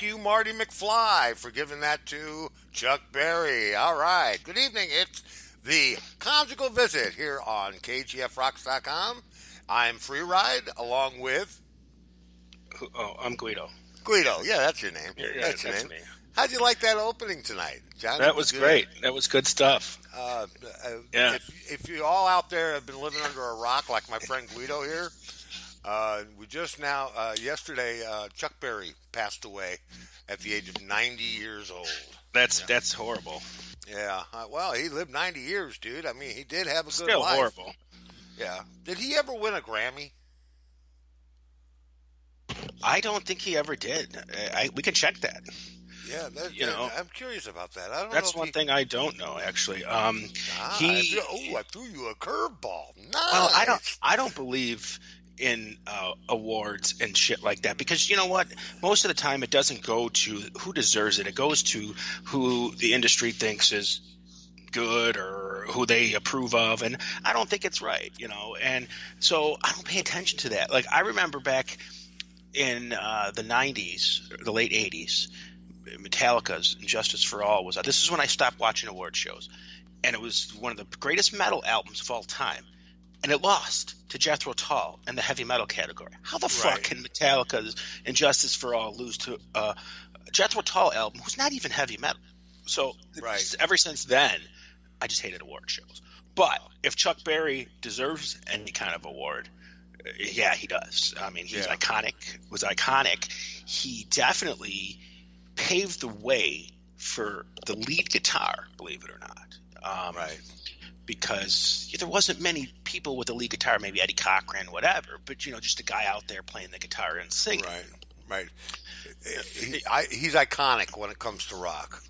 Thank you, Marty McFly, for giving that to Chuck Berry. All right. Good evening. It's the Conjugal Visit here on KGFRocks.com. I'm Free Ride along with Oh, I'm Guido. Guido. Yeah, that's your name. Yeah, That's your that's name. me. How'd you like that opening tonight? Johnny That B. was Good? great. That was good stuff. Yeah. If you all out there have been living under a rock like my friend Guido here, we just now, yesterday, Chuck Berry passed away at the age of 90 years old. That's horrible. Yeah, well, he lived 90 years, dude. I mean, he did have a good Still life. horrible. Yeah. Did he ever win a Grammy? I don't think he ever did. We can check that. Yeah, I'm curious about that. I don't That's know. one thing I don't know, actually. I threw you a curveball. Nice. Well, I don't believe in awards and shit like that, because you know what? Most of the time, it doesn't go to who deserves it. It goes to who the industry thinks is good or who they approve of, and I don't think it's right, and so I don't pay attention to that. Like, I remember back in the 90s, the late 80s, Metallica's Injustice for All was this is when I stopped watching award shows, and it was one of the greatest metal albums of all time, and it lost to Jethro Tull in the heavy metal category. How the fuck can Metallica's Injustice for All lose to a Jethro Tull album who's not even heavy metal? So ever since then, I just hated award shows. But if Chuck Berry deserves any kind of award, yeah, he does. I mean, he's iconic. Was iconic. He definitely paved the way for the lead guitar, believe it or not. Because there wasn't many people with a lead guitar, maybe Eddie Cochran, whatever, but just a guy out there playing the guitar and singing. Right. He's iconic when it comes to rock.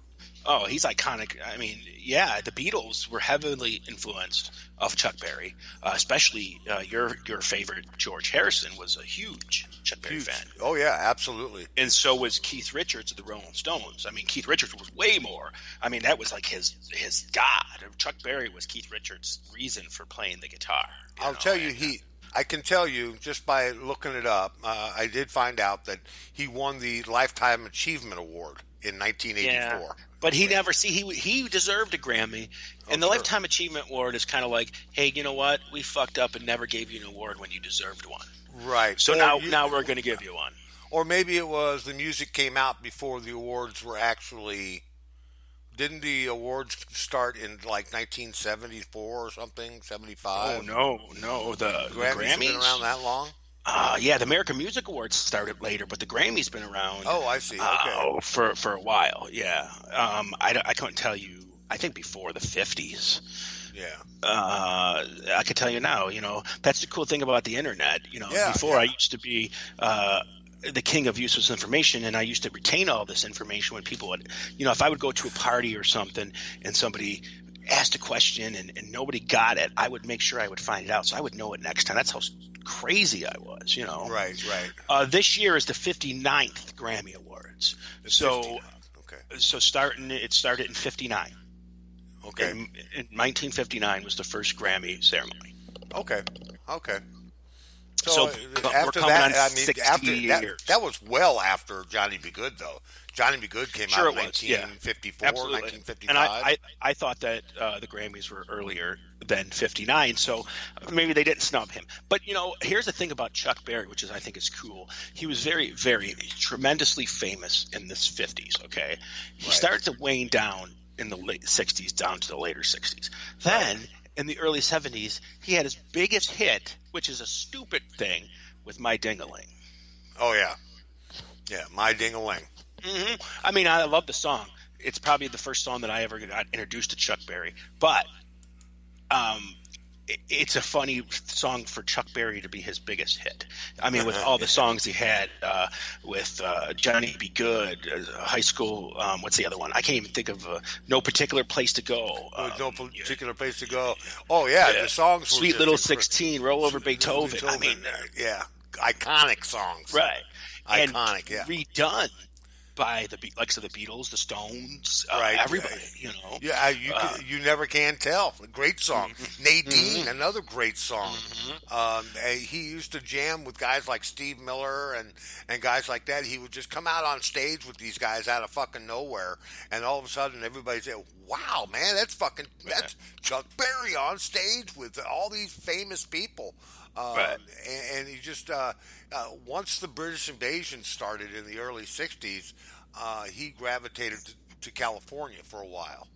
Oh, he's iconic. I mean, yeah, the Beatles were heavily influenced of Chuck Berry, especially your favorite George Harrison was a huge Chuck Berry fan. Oh yeah, absolutely. And so was Keith Richards of the Rolling Stones. I mean, Keith Richards was way more. I mean, that was like his god. Chuck Berry was Keith Richards' reason for playing the guitar. I can tell you just by looking it up, I did find out that he won the Lifetime Achievement Award in 1984. Yeah. But he he deserved a Grammy, and the Lifetime Achievement Award is kind of like, hey, you know what? We fucked up and never gave you an award when you deserved one. Right. So now we're going to give you one. Or maybe it was the music came out before the awards were actually. Didn't the awards start in like 1974 or something? 75? Oh no, the Grammys have been around that long. Yeah, the American Music Awards started later, but the Grammys been around. Oh, I see. Okay. For a while, yeah. I couldn't tell you. I think before the 50s. Yeah. I could tell you now. That's the cool thing about the internet. Before I used to be the king of useless information, and I used to retain all this information when people would, if I would go to a party or something and somebody asked a question and nobody got it, I would make sure I would find it out so I would know it next time. That's how crazy I was, Right. This year is the 59th Grammy Awards. So it started in 59. Okay. In 1959 was the first Grammy ceremony. Okay. So after we're coming that, on 60 years. That was well after Johnny B. Good, though. Johnny B. Good came out in 1954, Absolutely. 1955. And I thought that the Grammys were earlier than 59, so maybe they didn't snub him. But, here's the thing about Chuck Berry, which I think is cool. He was very, very tremendously famous in the 50s, okay? He started to wane down in the late 60s down to the later 60s. Then in the early 70s, he had his biggest hit, which is a stupid thing, with My Ding-a-Ling. Oh, yeah. Yeah, My Ding-a-Ling. Mm-hmm. I mean, I love the song. It's probably the first song that I ever got introduced to Chuck Berry. But it's a funny song for Chuck Berry to be his biggest hit. I mean, with all the songs he had with Johnny Be Good, High School, what's the other one? I can't even think of No Particular Place to Go. No Particular Place to Go. Oh, yeah, the songs were Sweet Little 16, Roll Over Beethoven. I mean, iconic songs. Right. Iconic, and redone by the likes of the Beatles, the Stones, Right. everybody. You know. Yeah, Uh, you never can tell. A great song. Nadine, mhm, another great song. mhm. He used to jam with guys like Steve Miller and guys like that. He would just come out on stage with these guys out of fucking nowhere, and all of a sudden everybody said, "Wow, man, Right. that's Chuck Berry on stage with all these famous people." Right. And he just once the British invasion started in the early '60s, he gravitated to California for a while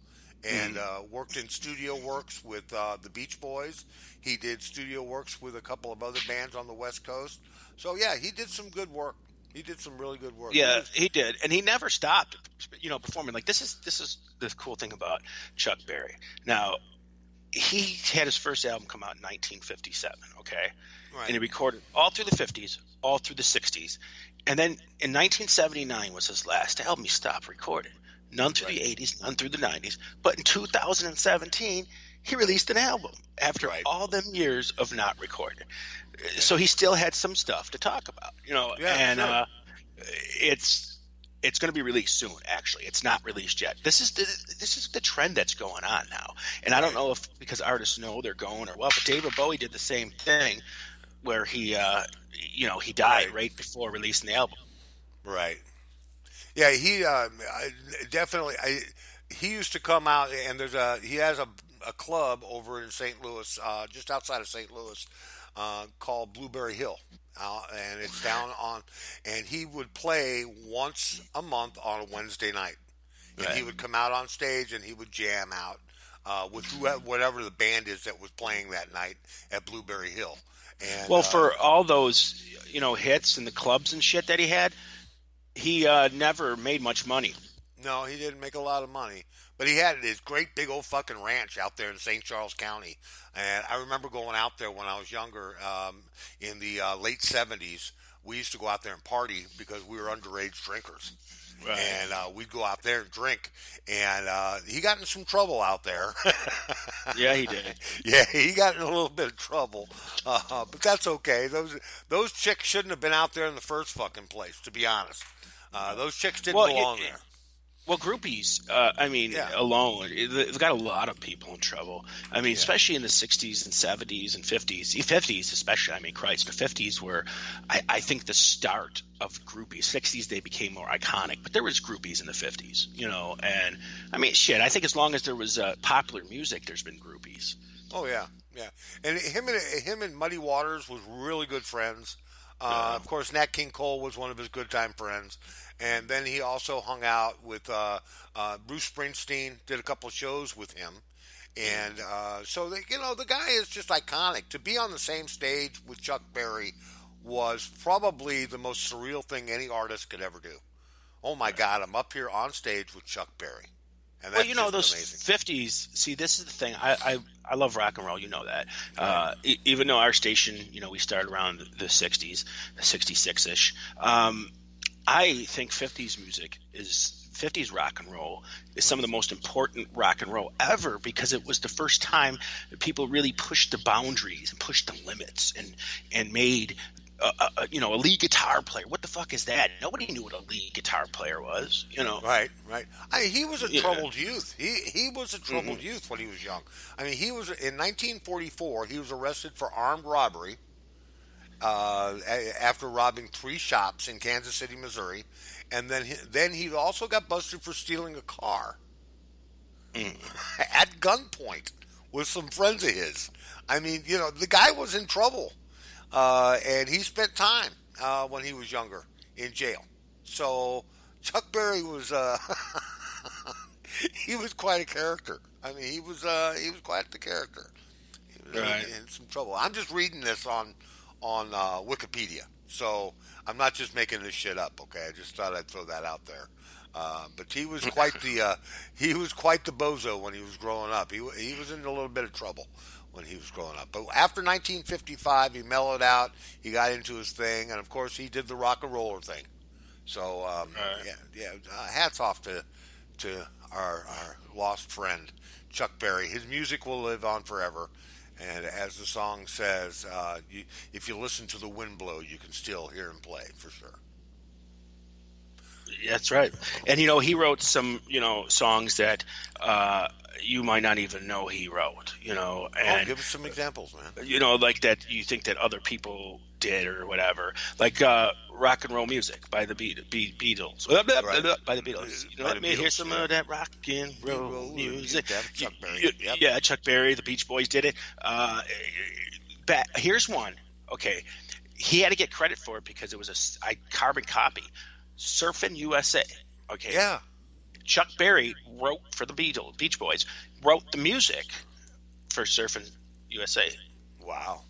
and Mhm. worked in studio works with the Beach Boys. He did studio works with a couple of other bands on the West Coast. So yeah, he did some good work. He did some really good work. He Yeah, was he did, and he never stopped, performing. Like this is the cool thing about Chuck Berry. Now, he had his first album come out in 1957. Okay, and right, he recorded all through the 50s, all through the 60s, and then in 1979 was his last album. He stopped recording. None through right, the 80s, none through the 90s. But in 2017, he released an album after right. all them years of not recording. So he still had some stuff to talk about, Yeah, and sure. it's it's going to be released soon. Actually, it's not released yet. This is the trend that's going on now, and I don't Right, know if because artists know they're going or what. But David Bowie did the same thing, where he died right, right before releasing the album. right. Yeah, definitely. He used to come out, and he has a club over in St. Louis, just outside of St. Louis, called Blueberry Hill, and it's down on. And he would play once a month on a Wednesday night, and he Right. would come out on stage and he would jam out with whatever the band is that was playing that night at Blueberry Hill, and Well, for all those hits and the clubs and shit that he had, he never made much money. no, he didn't make a lot of money, but he had his great big old fucking ranch out there in St. Charles County. And I remember going out there when I was younger, in the late '70s. We used to go out there and party because we were underage drinkers, Right. and we'd go out there and drink. And he got in some trouble out there. Yeah, he did. Yeah, he got in a little bit of trouble, but that's okay. Those chicks shouldn't have been out there in the first fucking place, to be honest. Those chicks didn't Well, belong there. well, groupies. I mean, Yeah, alone, they've got a lot of people in trouble. I mean, yeah. especially in the '60s and '70s and '50s, especially. I mean, Christ, the '50s were, I think, the start of groupies. '60s they became more iconic, but there was groupies in the '50s. And I mean, shit. I think as long as there was popular music, there's been groupies. Oh yeah, yeah. And him and Muddy Waters was really good friends. Uh, Of course, Nat King Cole was one of his good time friends, and then he also hung out with Bruce Springsteen. Did a couple of shows with him, and so the guy is just iconic. To be on the same stage with Chuck Berry was probably the most surreal thing any artist could ever do. Oh my God, I'm up here on stage with Chuck Berry, and Well, that's just those amazing. '50s. See, this is the thing. I love rock and roll. You know that. Right, Even though our station, we started around the '60s, '66 ish. I think '50s rock and roll is some of the most important rock and roll ever because it was the first time that people really pushed the boundaries and pushed the limits and made a lead guitar player. What the fuck is that? Nobody knew what a lead guitar player was. right, right. He was a Yeah. troubled youth. He was a troubled Hmm. youth when he was young. I mean, he was in 1944. He was arrested for armed robbery after robbing three shops in Kansas City, Missouri, and then he also got busted for stealing a car at gunpoint with some friends of his. I mean, the guy was in trouble, and he spent time when he was younger in jail. So Chuck Berry was he was quite a character. I mean, he was quite the character. He was Right. in some trouble. I'm just reading this on Wikipedia, so I'm not just making this shit up. Okay, I just thought I'd throw that out there. But he was quite the bozo when he was growing up. He was in a little bit of trouble when he was growing up. But after 1955, he mellowed out. He got into his thing, and of course, he did the rock and roller thing. So Right. yeah, yeah. Hats off to our lost friend Chuck Berry. His music will live on forever. And as the song says, if you listen to the wind blow, you can still hear him play for sure. That's right. And he wrote some songs that you might not even know he wrote. And Give us some examples, man. like that you think that other people did or whatever, like rock and roll music by the Beatles. Right. By the Beatles. By Let the me hear Beatles, some yeah. of that rock and roll music. Chuck Berry. Yep. Yeah, Chuck Berry, the Beach Boys did it. Here's one. Okay, he had to get credit for it because it was a carbon copy. Surfin' USA. Okay. Yeah. Chuck Berry wrote for the Beach Boys, wrote the music for Surfin' USA. Wow.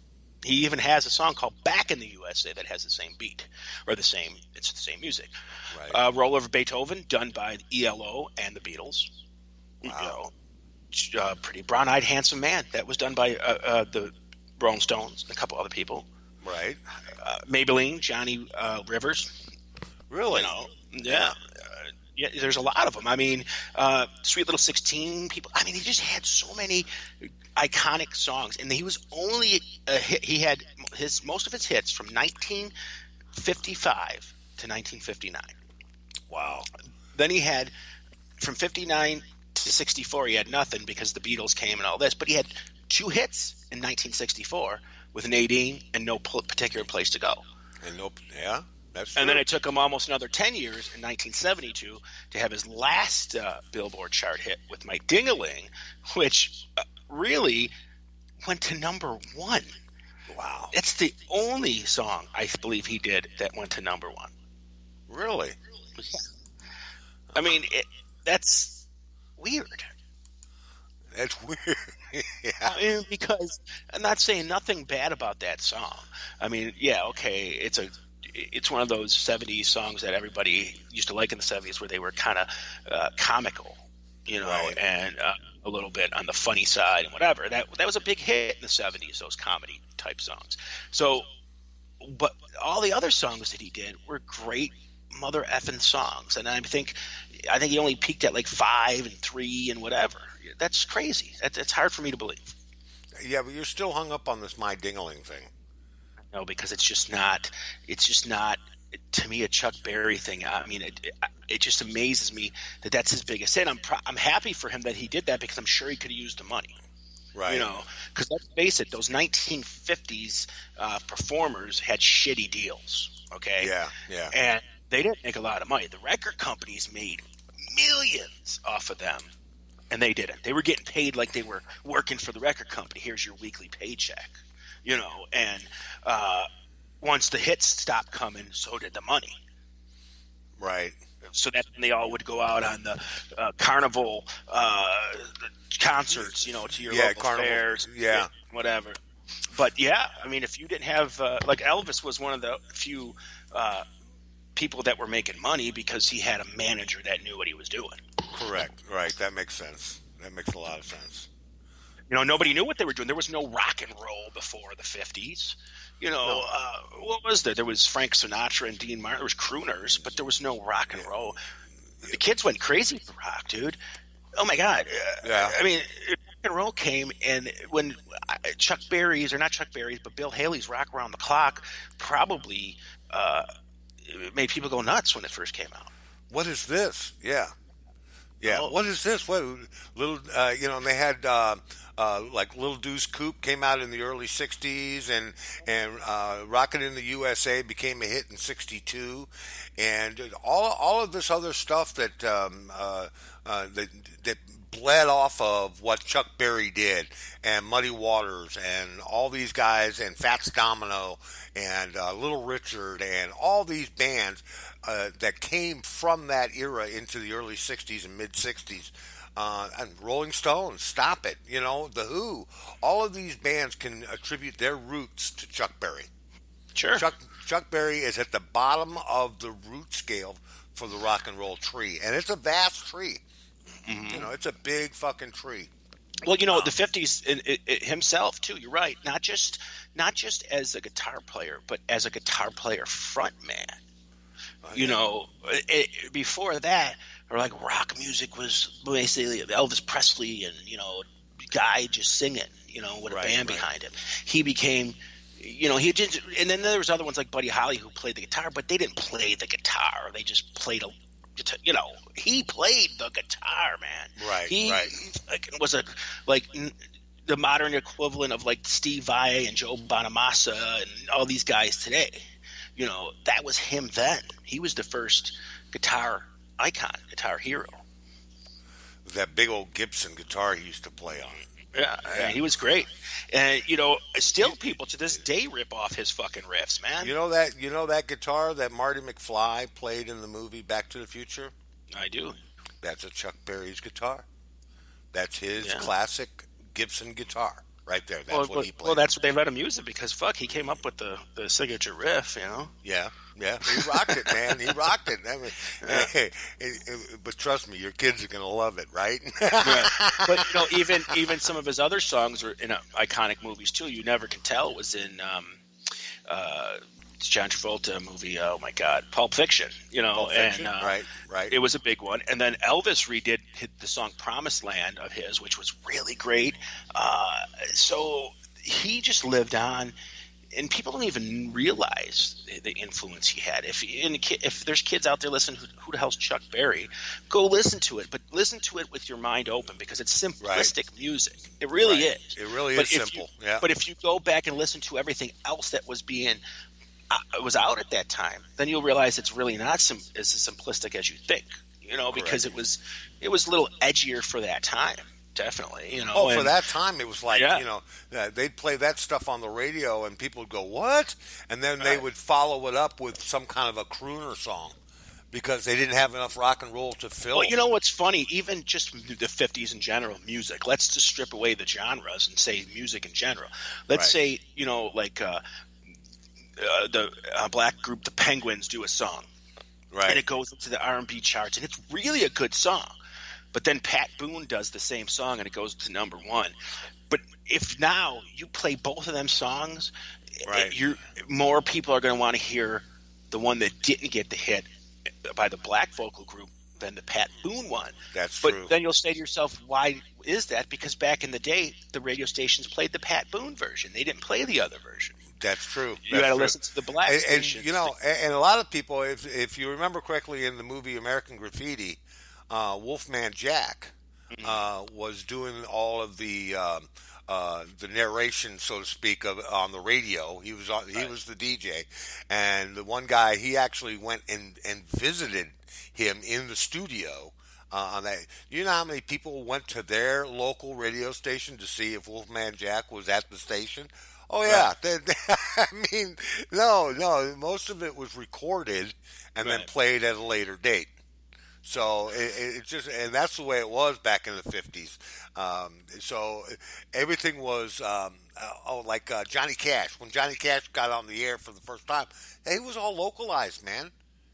He even has a song called "Back in the USA" that has the same beat, or it's the same music. Right. "Roll Over Beethoven," done by ELO and the Beatles. Wow. Pretty brown-eyed, handsome man, that was done by the Rolling Stones and a couple other people. Right. Maybelline, Johnny Rivers. Really? Yeah. Yeah, there's a lot of them. I mean, Sweet Little 16 people. I mean, he just had so many iconic songs, and he was only a hit. He had most of his hits from 1955 to 1959. Wow. Then he had from 59 to 64. He had nothing because the Beatles came and all this. But he had 2 hits in 1964 with Nadine and No Particular Place to Go. And yeah. That's true. And then it took him almost another 10 years in 1972 to have his last Billboard chart hit with My Ding-a-Ling, which really went to number 1. Wow. It's the only song I believe he did that went to number 1. Really? Yeah. I mean, that's weird. That's weird. Yeah. I mean, because I'm not saying nothing bad about that song. I mean, yeah, okay, it's one of those 70s songs that everybody used to like in the 70s where they were kind of comical, Right. and a little bit on the funny side and whatever. That was a big hit in the 70s, those comedy type songs. So, but all the other songs that he did were great mother effing songs. And I think he only peaked at like 5 and 3 and whatever. That's crazy. It's hard for me to believe. Yeah, but you're still hung up on this My Ding-a-Ling thing. No, because it's just not to me a Chuck Berry thing. I mean, it just amazes me that that's his biggest hit. I'm happy for him that he did that because I'm sure he could have used the money. Right. Because let's face it, those 1950s performers had shitty deals. Okay. Yeah. Yeah. And they didn't make a lot of money. The record companies made millions off of them, and they didn't. They were getting paid like they were working for the record company. Here's your weekly paycheck. And once the hits stopped coming, so did the money. Right. So that they all would go out on the carnival concerts, to your local carnival. fairs, Yeah. whatever. But yeah, I mean, if you didn't have like Elvis was one of the few people that were making money because he had a manager that knew what he was doing. Correct. Right. That makes sense. That makes a lot of sense. Nobody knew what they were doing. There was no rock and roll before the 50s. What was there? There was Frank Sinatra and Dean Martin. There was crooners, but there was no rock and roll. The kids went crazy for rock, dude. Oh, my God. Yeah. I mean, rock and roll came, and when Chuck Berry's, or not Chuck Berry's, but Bill Haley's Rock Around the Clock probably made people go nuts when it first came out. What is this? Yeah. Yeah. Oh. What is this? What little? And they had like Little Deuce Coupe came out in the early '60s, and Rocket in the USA became a hit in '62, and all of this other stuff that that bled off of what Chuck Berry did, and Muddy Waters, and all these guys, and Fats Domino, and Little Richard, and all these bands that came from that era into the early '60s and mid '60s. And Rolling Stones, Stop It, The Who. All of these bands can attribute their roots to Chuck Berry. Sure. Chuck Berry is at the bottom of the root scale for the rock and roll tree, and it's a vast tree. Mm-hmm. It's a big fucking tree. Well, the 50s himself too. You're right. Not just as a guitar player, but as a guitar player front man. Before that, or like rock music was basically Elvis Presley and guy just singing, with a band behind him. He became, he did, and then there was other ones like Buddy Holly who played the guitar, but they didn't play the guitar. They just played you know, he played the guitar, man. Right, He right. was the modern equivalent of like Steve Vai and Joe Bonamassa and all these guys today. You know, that was him then. He was the first guitar icon, guitar hero. That big old Gibson guitar he used to play on. Yeah, he was great. And, you know, still people to this day rip off his fucking riffs, man. You know that guitar that Marty McFly played in the movie Back to the Future? I do. That's a Chuck Berry's guitar. That's his Yeah. classic Gibson guitar right there. That's what he played. Well, that's what they let him use it because, fuck, he came up with the signature riff, you know? Yeah, he rocked it, man. He rocked it. I mean, but trust me, your kids are gonna love it, right? Yeah. But you know, even some of his other songs are in iconic movies too. You Never Can Tell was in John Travolta movie. Oh my God, Pulp Fiction. You know, Pulp Fiction, and right. It was a big one. And then Elvis redid the song "Promised Land" of his, which was really great. So he just lived on. And people don't even realize the influence he had. If there's kids out there listening, who the hell's Chuck Berry? Go listen to it, but listen to it with your mind open because it's simplistic music. It really is. It really is simple. Yeah. But if you go back and listen to everything else that was was out at that time, then you'll realize it's really not as simplistic as you think. You know, because it was a little edgier for that time. Definitely, you know. Oh, for that time, it was like, Yeah. you know, they'd play that stuff on the radio and people would go, what? And then they would follow it up with some kind of a crooner song because they didn't have enough rock and roll to fill. Well, you know what's funny? Even just the 50s in general, music. Let's just strip away the genres and say music in general. Let's say, you know, like the black group, the Penguins, do a song. Right. And it goes into the R&B charts, and it's really a good song. But then Pat Boone does the same song, and it goes to number one. But if now you play both of them songs, more people are going to want to hear the one that didn't get the hit by the black vocal group than the Pat Boone one. That's true. But then you'll say to yourself, why is that? Because back in the day, the radio stations played the Pat Boone version. They didn't play the other version. That's true. You got to listen to the black stations. And, you know, and a lot of people, if you remember correctly in the movie American Graffiti, Wolfman Jack was doing all of the narration, so to speak, on the radio. He was the DJ, and the one guy he actually went and visited him in the studio. On that, you know how many people went to their local radio station to see if Wolfman Jack was at the station? Oh yeah, I mean, no, most of it was recorded and then played at a later date. So it just, and that's the way it was back in the 50s. So everything was, like Johnny Cash. When Johnny Cash got on the air for the first time, it was all localized, man.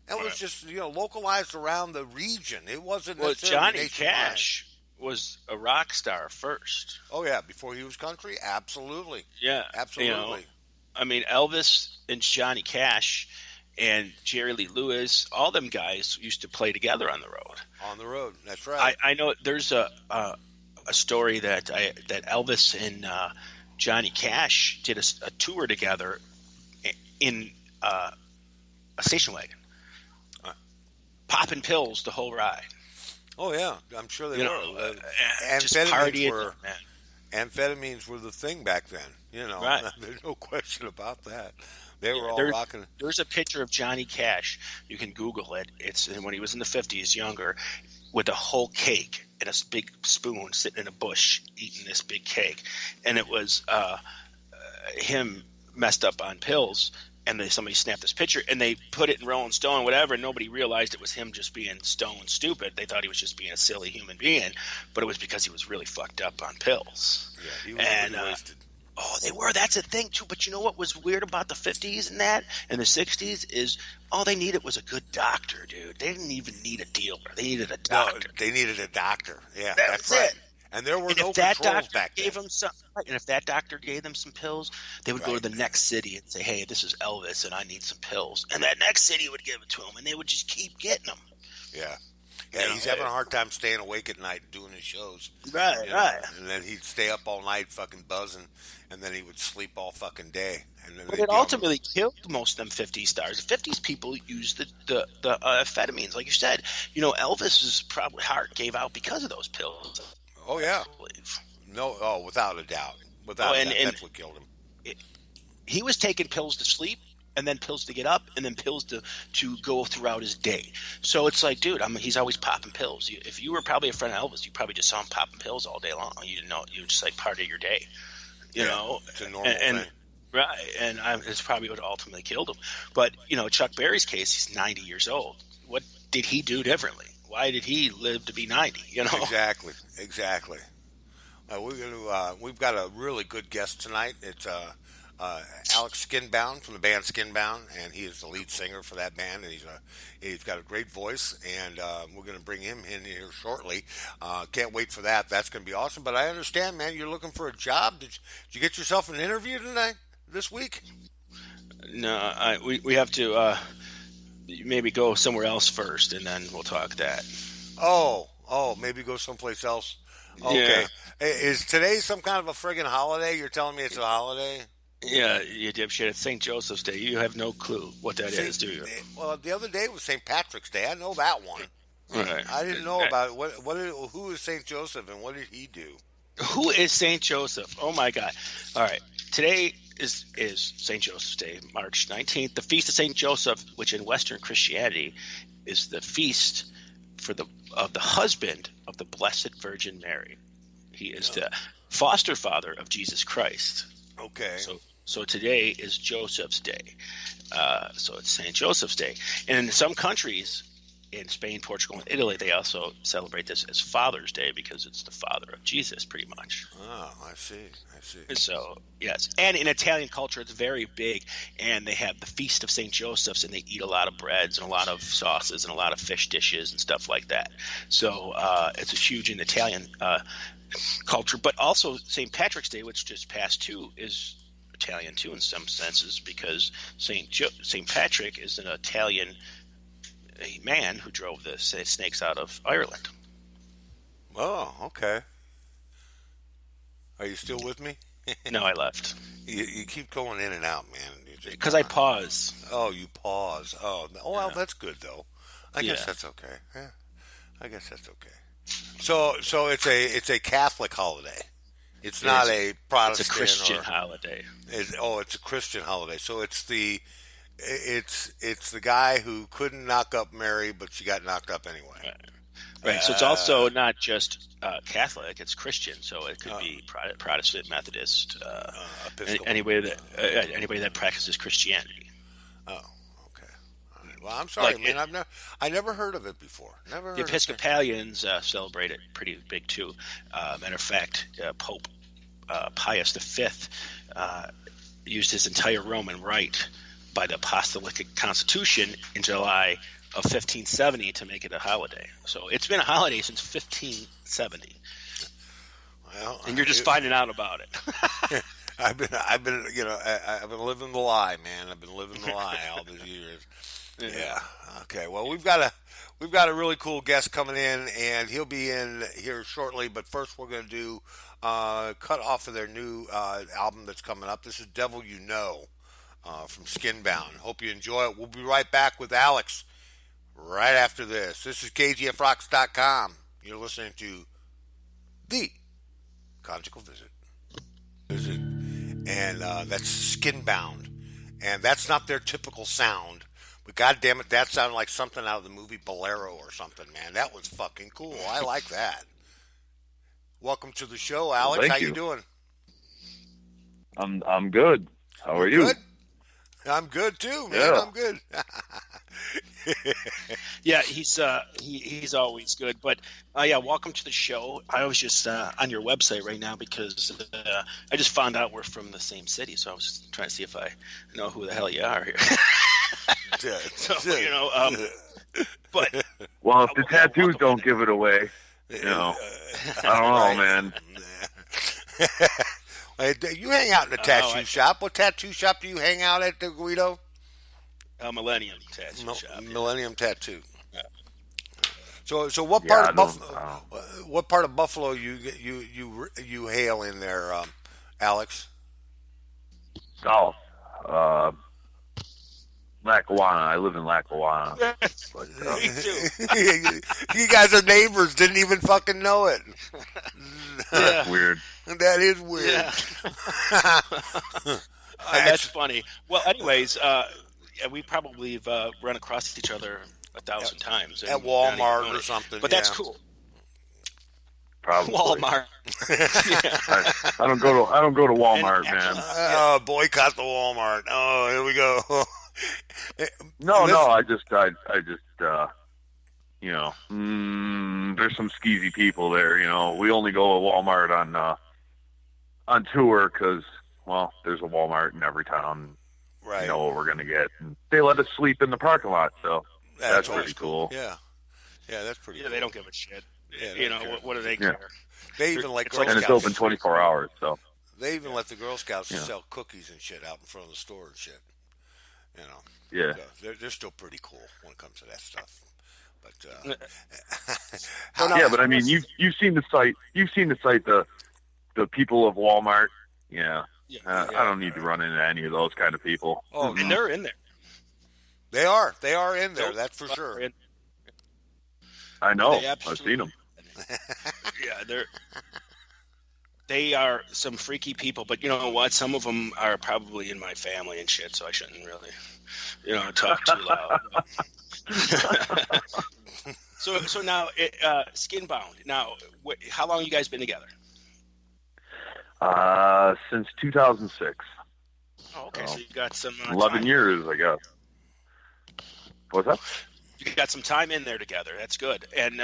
It was just, you know, localized around the region. It wasn't necessarily Johnny Cash was a rock star first. Oh yeah, before he was country, absolutely. Yeah, absolutely. You know, I mean, Elvis and Johnny Cash and Jerry Lee Lewis, all them guys used to play together on the road. On the road, that's right. I know there's a story that Elvis and Johnny Cash did a tour together in a station wagon, popping pills the whole ride. Oh yeah, I'm sure they were. Amphetamines were the thing back then. You know, there's no question about that. They were all rocking. There's a picture of Johnny Cash. You can Google it. It's when he was in the 50s, younger, with a whole cake and a big spoon sitting in a bush eating this big cake, and it was him messed up on pills. And somebody snapped this picture, and they put it in Rolling Stone, whatever, and nobody realized it was him just being stone stupid. They thought he was just being a silly human being, but it was because he was really fucked up on pills. Yeah, he was really wasted. Oh, they were. That's a thing, too. But you know what was weird about the 50s and that and the 60s is all they needed was a good doctor, dude. They didn't even need a dealer. They needed a doctor. No, they needed a doctor. Yeah, that's right. it. And there were and no if that controls doctor back gave then. Them some, and if that doctor gave them some pills, they would go to the next city and say, "Hey, this is Elvis, and I need some pills." And that next city would give it to him, and they would just keep getting them. Yeah. Yeah, he's having a hard time staying awake at night doing his shows. Right. And then he'd stay up all night fucking buzzing. and then he would sleep all fucking day, and then But they'd it be on the. ultimately killed most of them 50 stars. The 50s people used the amphetamines, like you said. Elvis's probably heart gave out because of those pills, Oh I yeah, believe. no, oh without a doubt, Oh, without a doubt, and that's what killed him. it, he was taking pills to sleep, and then pills to get up, and then pills to go throughout his day. So it's like, dude, he's always popping pills. If you were probably a friend of Elvis, you probably just saw him popping pills all day long. You didn't know. You were just like part of your day, Yeah, it's a normal and thing. right, and it's probably what ultimately killed him. But Chuck Berry's case, he's 90 years old. What did he do differently? Why did he live to be 90? Exactly, exactly. We've got a really good guest tonight. It's Alex Skinbound from the band Skinbound, and he is the lead singer for that band. And he's got a great voice, and we're going to bring him in here shortly. Can't wait for that. That's going to be awesome. But I understand, man, you're looking for a job. Did you get yourself an interview tonight this week? No, we have to maybe go somewhere else first, and then we'll talk that. Oh, maybe go someplace else. Okay. Yeah. Is today some kind of a friggin' holiday? You're telling me it's a holiday? Yeah, you dipshit. It's St. Joseph's Day. You have no clue what that is, do you? Well, the other day was St. Patrick's Day. I know that one. Right. I didn't know about it. Who is St. Joseph and what did he do? Who is St. Joseph? Oh my God! All right, today is St. Joseph's Day, March 19th, the feast of St. Joseph, which in Western Christianity is the feast of the husband of the Blessed Virgin Mary. He is the foster father of Jesus Christ. Okay. So today is Joseph's Day. So it's St. Joseph's Day. And in some countries, in Spain, Portugal, and Italy, they also celebrate this as Father's Day because it's the father of Jesus, pretty much. Oh, I see. So, yes. And in Italian culture, it's very big. And they have the Feast of St. Joseph's, and they eat a lot of breads and a lot of sauces and a lot of fish dishes and stuff like that. So it's a huge in Italian culture. But also St. Patrick's Day, which just passed too, is Italian too in some senses because St. Patrick is an Italian man who drove the snakes out of Ireland. Oh, okay. Are you still with me? No, I left. You keep going in and out, man. Because I pause. Oh, you pause. Oh, well, Yeah. That's good though. I guess that's okay. Yeah, I guess that's okay. So it's a Catholic holiday. It's not a Protestant. It's a Christian holiday. It's a Christian holiday. So it's the guy who couldn't knock up Mary, but she got knocked up anyway. Right. So it's also not just Catholic; it's Christian. So it could be Protestant, Methodist, anybody that practices Christianity. Oh, okay. All right. Well, I'm sorry, Like man. I never heard of it before. Never heard The of it. Episcopalians celebrate it pretty big too. Matter of fact, Pope Pius V used his entire Roman Rite by the Apostolic Constitution in July of 1570 to make it a holiday. So it's been a holiday since 1570. Well, And you're just finding out about it. I've been living the lie, man. I've been living the lie all these years. Yeah. Okay. Well, we've got a really cool guest coming in, and he'll be in here shortly. But first, we're going to do cut off of their new album that's coming up. This is "Devil You Know" from Skinbound. Hope you enjoy it. We'll be right back with Alex right after this. This is KGFRocks.com. You're listening to the Conjugal Visit, and that's Skinbound, and that's not their typical sound. But God damn it, that sounded like something out of the movie Bolero or something, man. That was fucking cool. I like that. Welcome to the show, Alex. Thank How you. you doing? I'm good. How are you? Good. I'm good too, man. Yeah. I'm good. Yeah, he's always good. But yeah, welcome to the show. I was just on your website right now because I just found out we're from the same city, so I was trying to see if I know who the hell you are here. So, but Well, if the tattoos don't give it away, I don't know, man. You hang out in a tattoo I- shop. What tattoo shop do you hang out at, Guido? Millennium Tattoo Shop. Millennium Tattoo. Yeah. So what Yeah, part I of don't- Buffalo? What part of Buffalo you hail in there, Alex? south. Lackawanna. I live in Lackawanna. But, Me too. You guys are neighbors. Didn't even fucking know it. that's weird. That is weird. Yeah. That's funny. Well, anyways, we probably have run across each other 1,000 times at Walmart or something. But that's cool. Probably. Walmart. I don't go to Walmart, man. Oh, boycott the Walmart. Oh, here we go. No, I just you know, there's some skeezy people there. You know, we only go to Walmart on tour because, well, there's a Walmart in every town. Right. You know what we're gonna get, and they let us sleep in the parking lot, so that's pretty cool. Yeah, that's pretty. Yeah, cool. they don't give a shit. Yeah, you know what do they care? They even let Girl and Scouts. it's open 24 hours, so they even let the Girl Scouts sell cookies and shit out in front of the store and shit. You know. Yeah. So they're still pretty cool when it comes to that stuff. But but I mean, you've seen the site. You've seen the site. The people of Walmart. Yeah. I don't need to run into any of those kind of people. Oh, and they're in there. They are in there. That's for sure. I know. I've seen them. Yeah, they are some freaky people, but you know what? Some of them are probably in my family and shit, so I shouldn't really, talk too loud. So now, Skinbound. Now, how long have you guys been together? Since 2006. Oh, okay. So you got some 11 time. years, I guess. What's that? You got some time in there together. That's good. And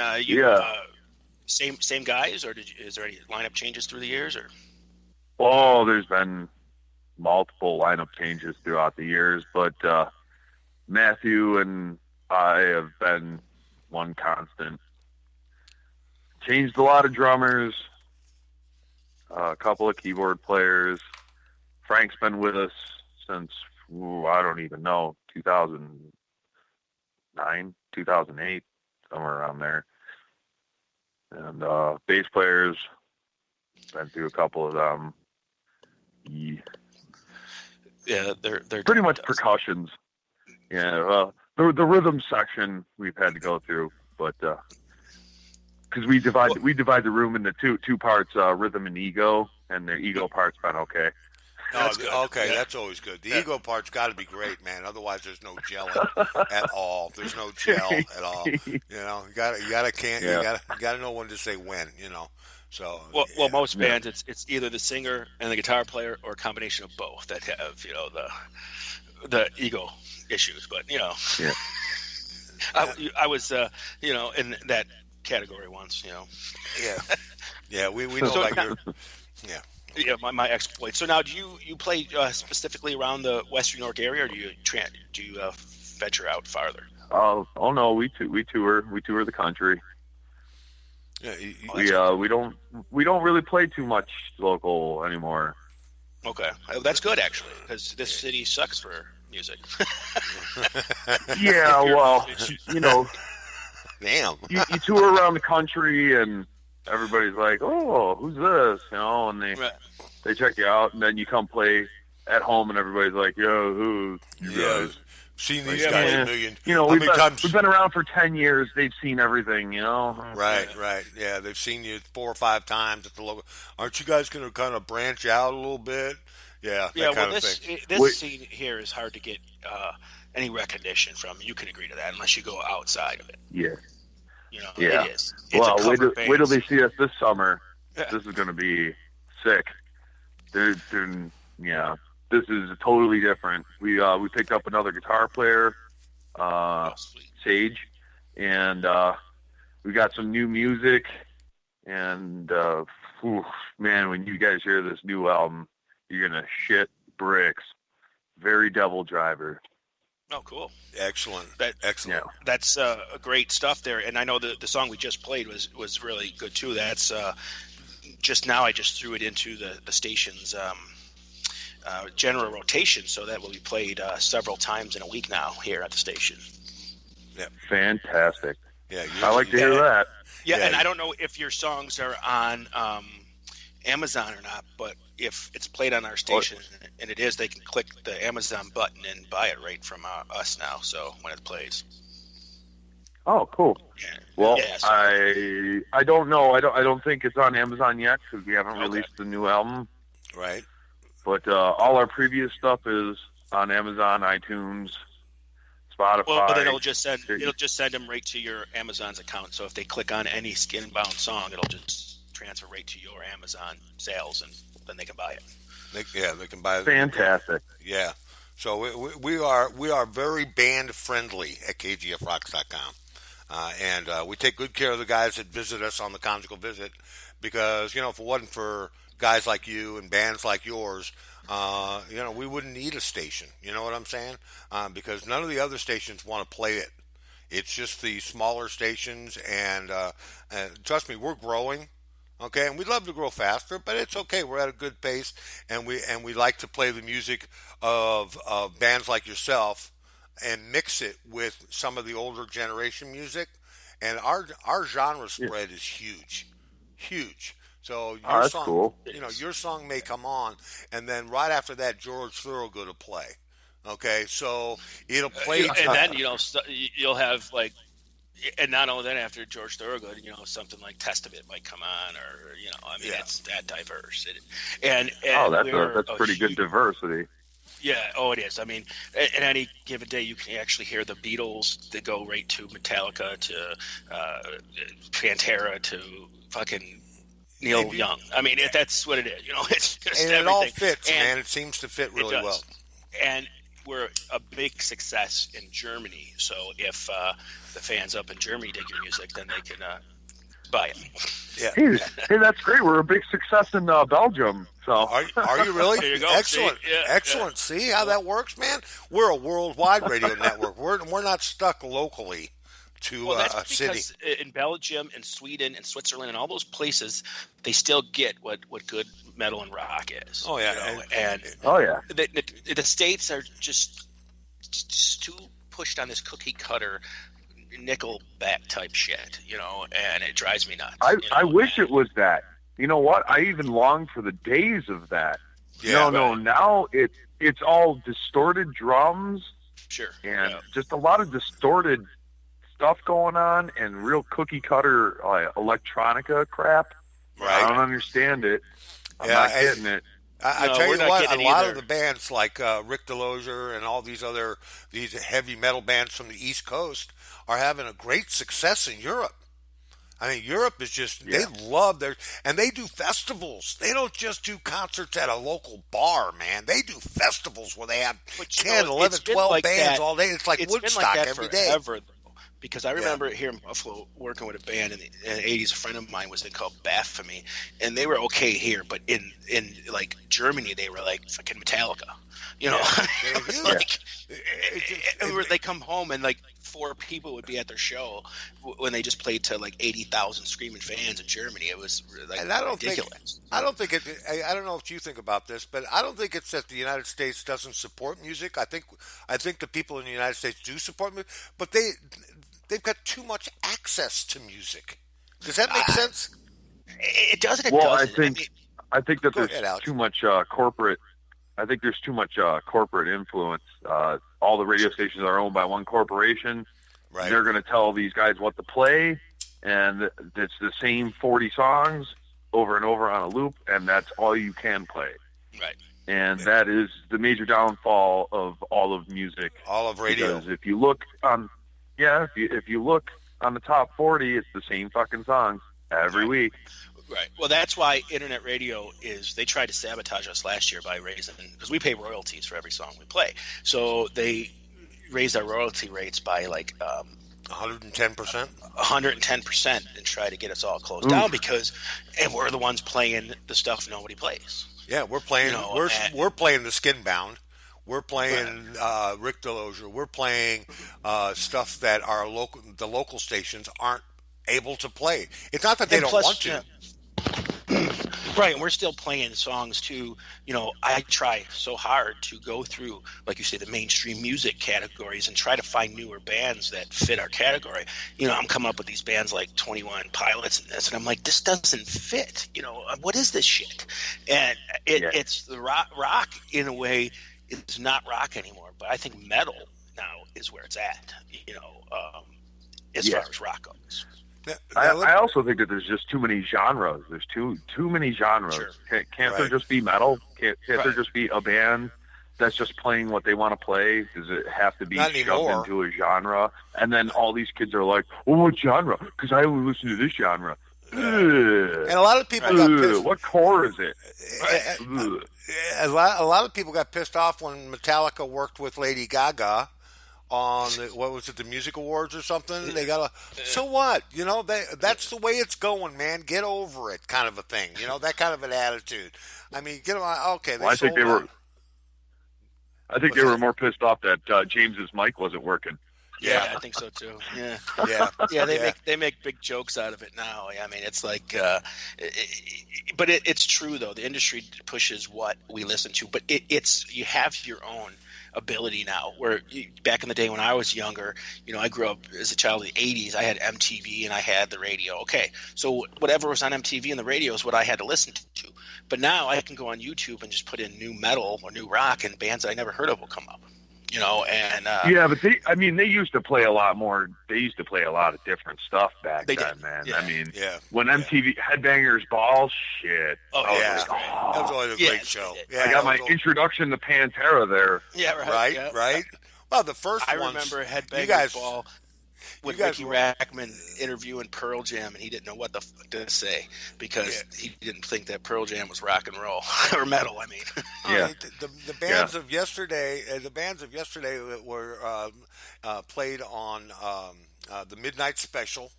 same guys, or is there any lineup changes through the years, or? Oh, there's been multiple lineup changes throughout the years, but Matthew and I have been one constant. Changed a lot of drummers, a couple of keyboard players. Frank's been with us since, I don't even know, 2009, 2008, somewhere around there. And bass players, been through a couple of them. Yeah, they're pretty much percussions. Yeah, the rhythm section we've had to go through, but because we divide the room into two parts, rhythm and ego, and the ego part's been okay. Okay, that's always good. The ego part's got to be great, man. Otherwise, there's no gelling at all. There's no gel at all. You gotta know when to say when. So well, most bands it's either the singer and the guitar player or a combination of both that have the ego issues. But I was in that category once. Yeah, we know about your Yeah, my exploits. So now, do you play specifically around the Western New York area, or do you venture out farther? Oh no, we tour the country. Yeah, we don't really play too much local anymore. Okay, that's good actually, because this city sucks for music. Yeah, well, damn. You tour around the country and everybody's like, "Oh, who's this?" And they check you out, and then you come play at home, and everybody's like, "Yo, who you guys?" Seen these guys a million. We've been around for 10 years. They've seen everything, Right. Yeah, they've seen you 4 or 5 times at the local. Aren't you guys going to kind of branch out a little bit? Yeah. This scene here is hard to get any recognition from. You can agree to that unless you go outside of it. Yeah. It is. Well, wait till they see us this summer. Yeah. This is going to be sick. This is totally different. We picked up another guitar player, Sage, and we got some new music. And man, when you guys hear this new album, you're gonna shit bricks. Very Devil Driver. Oh, cool! Excellent. Excellent. Yeah. That's great stuff there. And I know the song we just played was really good too. That's just now. I just threw it into the station's general rotation, so that will be played several times in a week now here at the station. Yeah, fantastic. Yeah, I like to hear that. Yeah, and I don't know if your songs are on Amazon or not, but if it's played on our station and it is, they can click the Amazon button and buy it right from us now. So when it plays. Oh, cool. Yeah. Well, Yeah, so, I don't know. I don't think it's on Amazon yet because we haven't released the new album. Right. But all our previous stuff is on Amazon, iTunes, Spotify. well, then it'll just send them right to your Amazon's account. So if they click on any Skinbound song, it'll just transfer right to your Amazon sales, and then they can buy it. They can buy it. Fantastic. Yeah. So we are very band friendly at KGFRocks.com. And we take good care of the guys that visit us on the Conjugal Visit because, if it wasn't for guys like you and bands like yours, we wouldn't need a station. You know what I'm saying? Because none of the other stations want to play it. It's just the smaller stations, and trust me, we're growing. Okay, and we'd love to grow faster, but it's okay. We're at a good pace, and we like to play the music of bands like yourself and mix it with some of the older generation music. And our genre spread is huge. So your that's song, cool. your song may come on, and then right after that, George Thorogood will play. Okay, so it'll play, and then you'll have like. And not only that, after George Thorogood, something like Testament might come on, or it's that diverse. And that's pretty good diversity. Yeah, it is. I mean, at any given day, you can actually hear the Beatles that go right to Metallica to Pantera to fucking Neil Young. I mean, that's what it is. It's just and everything. It all fits, man. It seems to fit really well. And we're a big success in Germany. So if the fans up in Germany dig your music, then they can buy it. Yeah. Hey, that's great. We're a big success in Belgium. So are you really? There you go. Excellent. See? Yeah, excellent. Yeah. See how that works, man? We're a worldwide radio network. We're not stuck locally to a city. Because in Belgium and Sweden and Switzerland and all those places, they still get what good metal and rock is. Oh yeah, The States are just too pushed on this cookie cutter Nickelback type shit, and it drives me nuts. I wish it was that. You know what? I even long for the days of that. Yeah, no. Now it's all distorted drums. Sure. And just a lot of distorted stuff going on and real cookie cutter electronica crap. Right. I don't understand it. I'm not getting it. I tell you what, a lot of the bands like Rick Delosier and all these heavy metal bands from the East Coast are having a great success in Europe. I mean, Europe is just, they love and they do festivals. They don't just do concerts at a local bar, man. They do festivals where they have 10, 11, 12 bands all day. It's like Woodstock every day. Because I remember here in Buffalo working with a band in the 80s. A friend of mine was called Baphomy, and they were okay here, but in like Germany, they were like fucking Metallica. They come home and like 4 people would be at their show when they just played to like 80,000 screaming fans in Germany. It was like ridiculous. I don't know what you think about this, but I don't think it's that the United States doesn't support music. I think the people in the United States do support music, but they've got too much access to music. Does that make sense? It doesn't. I think that there's too much corporate. I think there's too much corporate influence. All the radio stations are owned by one corporation. Right. They're going to tell these guys what to play, and it's the same 40 songs over and over on a loop, and that's all you can play. Right. And that is the major downfall of all of music. All of radio. Because if you look on, if you look on the top 40, it's the same fucking songs every week. Right. Well, that's why internet radio they tried to sabotage us last year by raising, because we pay royalties for every song we play. So they raised our royalty rates by like 110%. 110% and try to get us all closed down and we're the ones playing the stuff nobody plays. Yeah, we're playing. We're playing the Skinbound. We're playing Rick Delosier. We're playing stuff that the local stations aren't able to play. It's not that they don't want to. Right, and we're still playing songs too. I try so hard to go through, like you say, the mainstream music categories and try to find newer bands that fit our category. I'm coming up with these bands like 21 Pilots and this, and I'm like, this doesn't fit. What is this shit? And it's the rock in a way. It's not rock anymore, but I think metal now is where it's at. As far as rock goes. I also think that there's just too many genres. There's too many genres. Sure. Can't there just be metal? Can't there just be a band that's just playing what they want to play? Does it have to be shoved into a genre? And then all these kids are like, "Oh, what genre? Because I only listen to this genre." And a lot of people got pissed. What core is it? A lot of people got pissed off when Metallica worked with Lady Gaga on the Music Awards or something. They got so what? That's the way it's going, man. Get over it, kind of a thing. That kind of an attitude. I mean, get them on. Okay, I think they were. I think they were more pissed off that James's mic wasn't working. Yeah, I think so too. Yeah, yeah. They make big jokes out of it now. I mean, it's like, but it's true though. The industry pushes what we listen to, but it's you have your own ability now. Where back in the day when I was younger, I grew up as a child of the '80s. I had MTV and I had the radio. Okay, so whatever was on MTV and the radio is what I had to listen to. But now I can go on YouTube and just put in new metal or new rock, and bands that I never heard of will come up. But they used to play a lot more. They used to play a lot of different stuff back then, man. Yeah. I mean, when MTV Headbangers Ball, shit. Oh yeah, that was always a great show. Yeah, I got my introduction to Pantera there. Yeah, right. Well, the first I ones, remember Headbangers Ball with Ricky Rackman interviewing Pearl Jam, and he didn't know what the fuck to say because he didn't think that Pearl Jam was rock and roll or metal. I mean, the bands of yesterday, were played on the Midnight Special,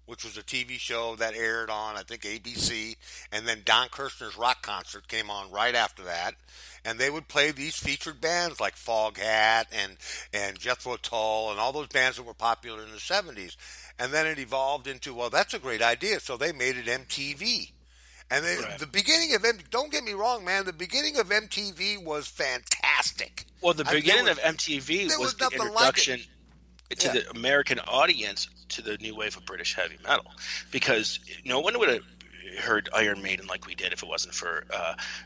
which was a TV show that aired on, I think, ABC, and then Don Kirshner's rock concert came on right after that. And they would play these featured bands like Foghat and Jethro Tull and all those bands that were popular in the 70s. And then it evolved into, well, that's a great idea, so they made it MTV. And the beginning of don't get me wrong, man, the beginning of MTV was fantastic. Well, the beginning of MTV was the introduction to the American audience to the new wave of British heavy metal, because no one would have heard Iron Maiden like we did if it wasn't for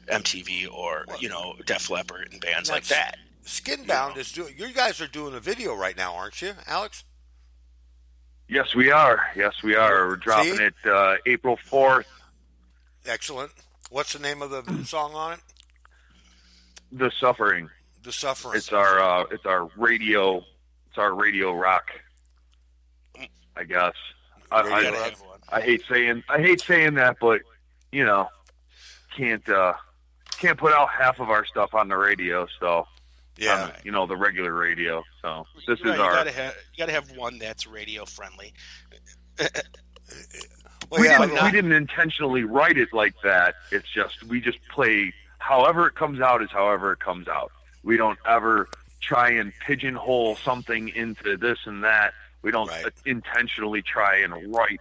MTV or Def Leppard and bands like that. Skinbound is doing. You guys are doing a video right now, aren't you, Alex? Yes, we are. We're dropping it April 4th. Excellent. What's the name of the song on it? The Suffering. The Suffering. It's our radio rock, I guess. I hate saying that, but can't put out half of our stuff on the radio, so the regular radio. So this is our. You gotta have one that's radio friendly. We didn't intentionally write it like that. It's just we just play however it comes out is however it comes out. We don't ever try and pigeonhole something into this and that. We don't intentionally try and write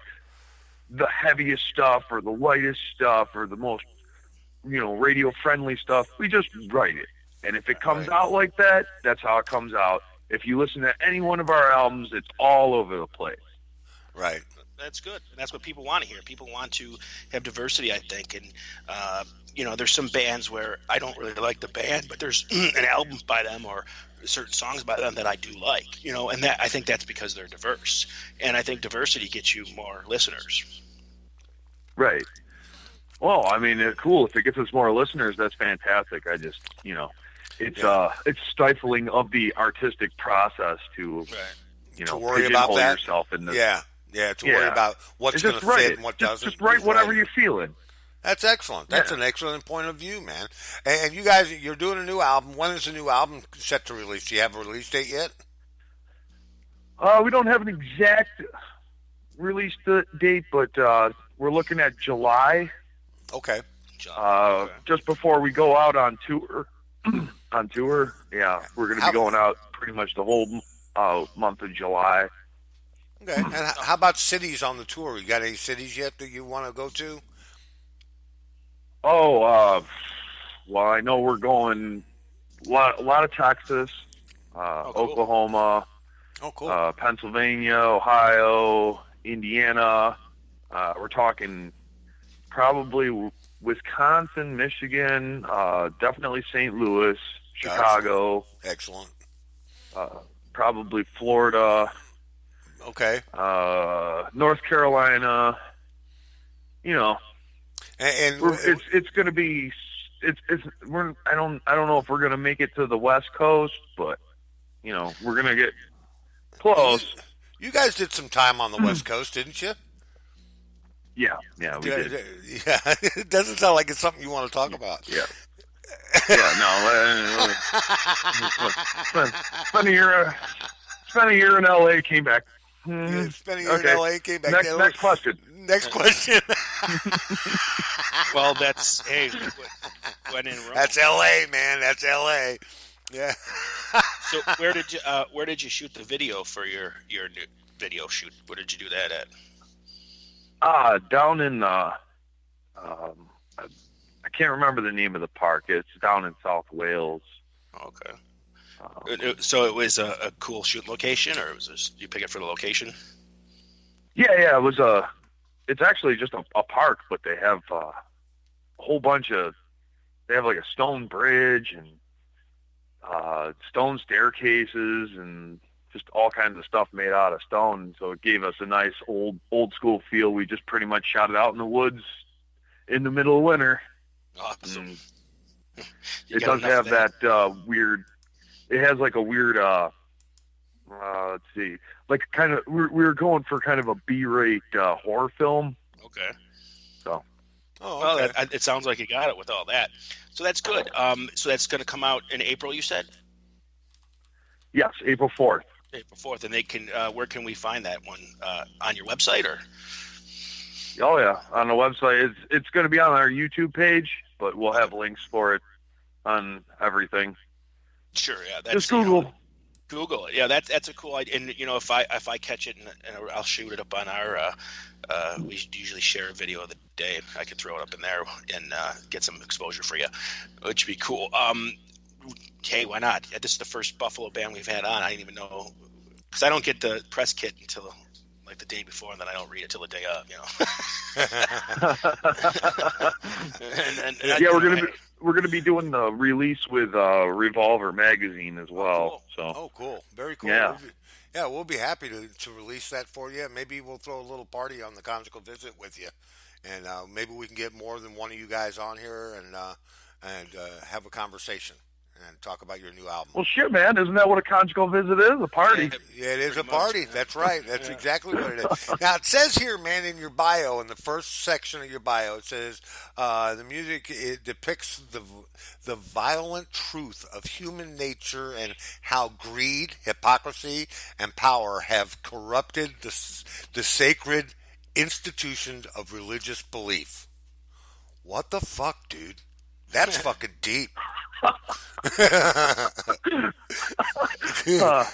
the heaviest stuff or the lightest stuff or the most, radio friendly stuff. We just write it. And if it comes out like that, that's how it comes out. If you listen to any one of our albums, it's all over the place. Right. That's good. And that's what people want to hear. People want to have diversity, I think. And, there's some bands where I don't really like the band, but there's an album by them or certain songs by them that I do like, and that I think that's because they're diverse. And I think diversity gets you more listeners. Right. Well, I mean, cool. If it gets us more listeners, that's fantastic. I just, it's stifling of the artistic process to worry about that. Yourself in this. To worry about what's going to fit and what doesn't. Just write whatever you're feeling. That's excellent. That's an excellent point of view, man. And you guys, you're doing a new album. When is the new album set to release? Do you have a release date yet? We don't have an exact release date, but we're looking at July. Okay. Just before we go out on tour. Yeah, we're going to be going out pretty much the whole month of July. Okay. And how about cities on the tour? You got any cities yet that you want to go to? Well, I know we're going a lot of Texas, Cool. Oklahoma, Oh, cool. Pennsylvania, Ohio, Indiana. We're talking probably Wisconsin, Michigan, definitely St. Louis, Chicago, Excellent. probably Florida, Okay. North Carolina. You know, And it's going to be. I don't know if we're going to make it to the West Coast, but we're going to get close. you guys did some time on the West Coast, didn't you? Yeah, we did. Yeah, it doesn't sound like it's something you want to talk about. Yeah. No. Spent a year in L.A. Came back. Spent a year in L.A. Came back. Next question. Next question. Well, that's when in Rome. That's L.A., man. That's L.A. Yeah. So where did you shoot the video for your new video shoot? Where did you do that at? Down in I can't remember the name of the park. It's down in South Wales. Okay. So it was a cool shoot location, or was this, you pick it for the location? Yeah. It's actually just a park, but they have a whole bunch of. They have like a stone bridge and stone staircases and just all kinds of stuff made out of stone. So it gave us a nice old school feel. We just pretty much shot it out in the woods in the middle of winter. Awesome. It does have that weird. It has like a weird. Let's see, like kind of. We were going for kind of a B-rate horror film. Okay. So. Oh, okay. Well, it sounds like you got it with all that. So that's good. So that's going to come out in April, you said? Yes, April 4th. April 4th, and they can. Where can we find that one? On your website, or? Oh yeah, on the website. It's going to be on our YouTube page, but we'll have links for it on everything. Sure, yeah. That's, just Google. Google it. Yeah, that's a cool idea. And if I catch it and I'll shoot it up on our. We usually share a video of the day. I could throw it up in there and get some exposure for you, which would be cool. Hey, why not? This is the first Buffalo band we've had on. I didn't even know, because I don't get the press kit until like the day before, and then I don't read it till the day of. Yeah, we're gonna be doing the release with Revolver magazine as well. Oh, cool. So cool, very cool. Yeah. We'll be happy to release that for you. Maybe we'll throw a little party on the Conjugal Visit with you, and maybe we can get more than one of you guys on here and have a conversation and talk about your new album. Well, shit, man, isn't that what a Conjugal Visit is? A party? Yeah, it is a party. Much. That's right. That's exactly what it is. Now, it says here, man, in your bio, in the first section of your bio, it says the music depicts the violent truth of human nature and how greed, hypocrisy, and power have corrupted the sacred institutions of religious belief. What the fuck, dude? That's fucking deep. That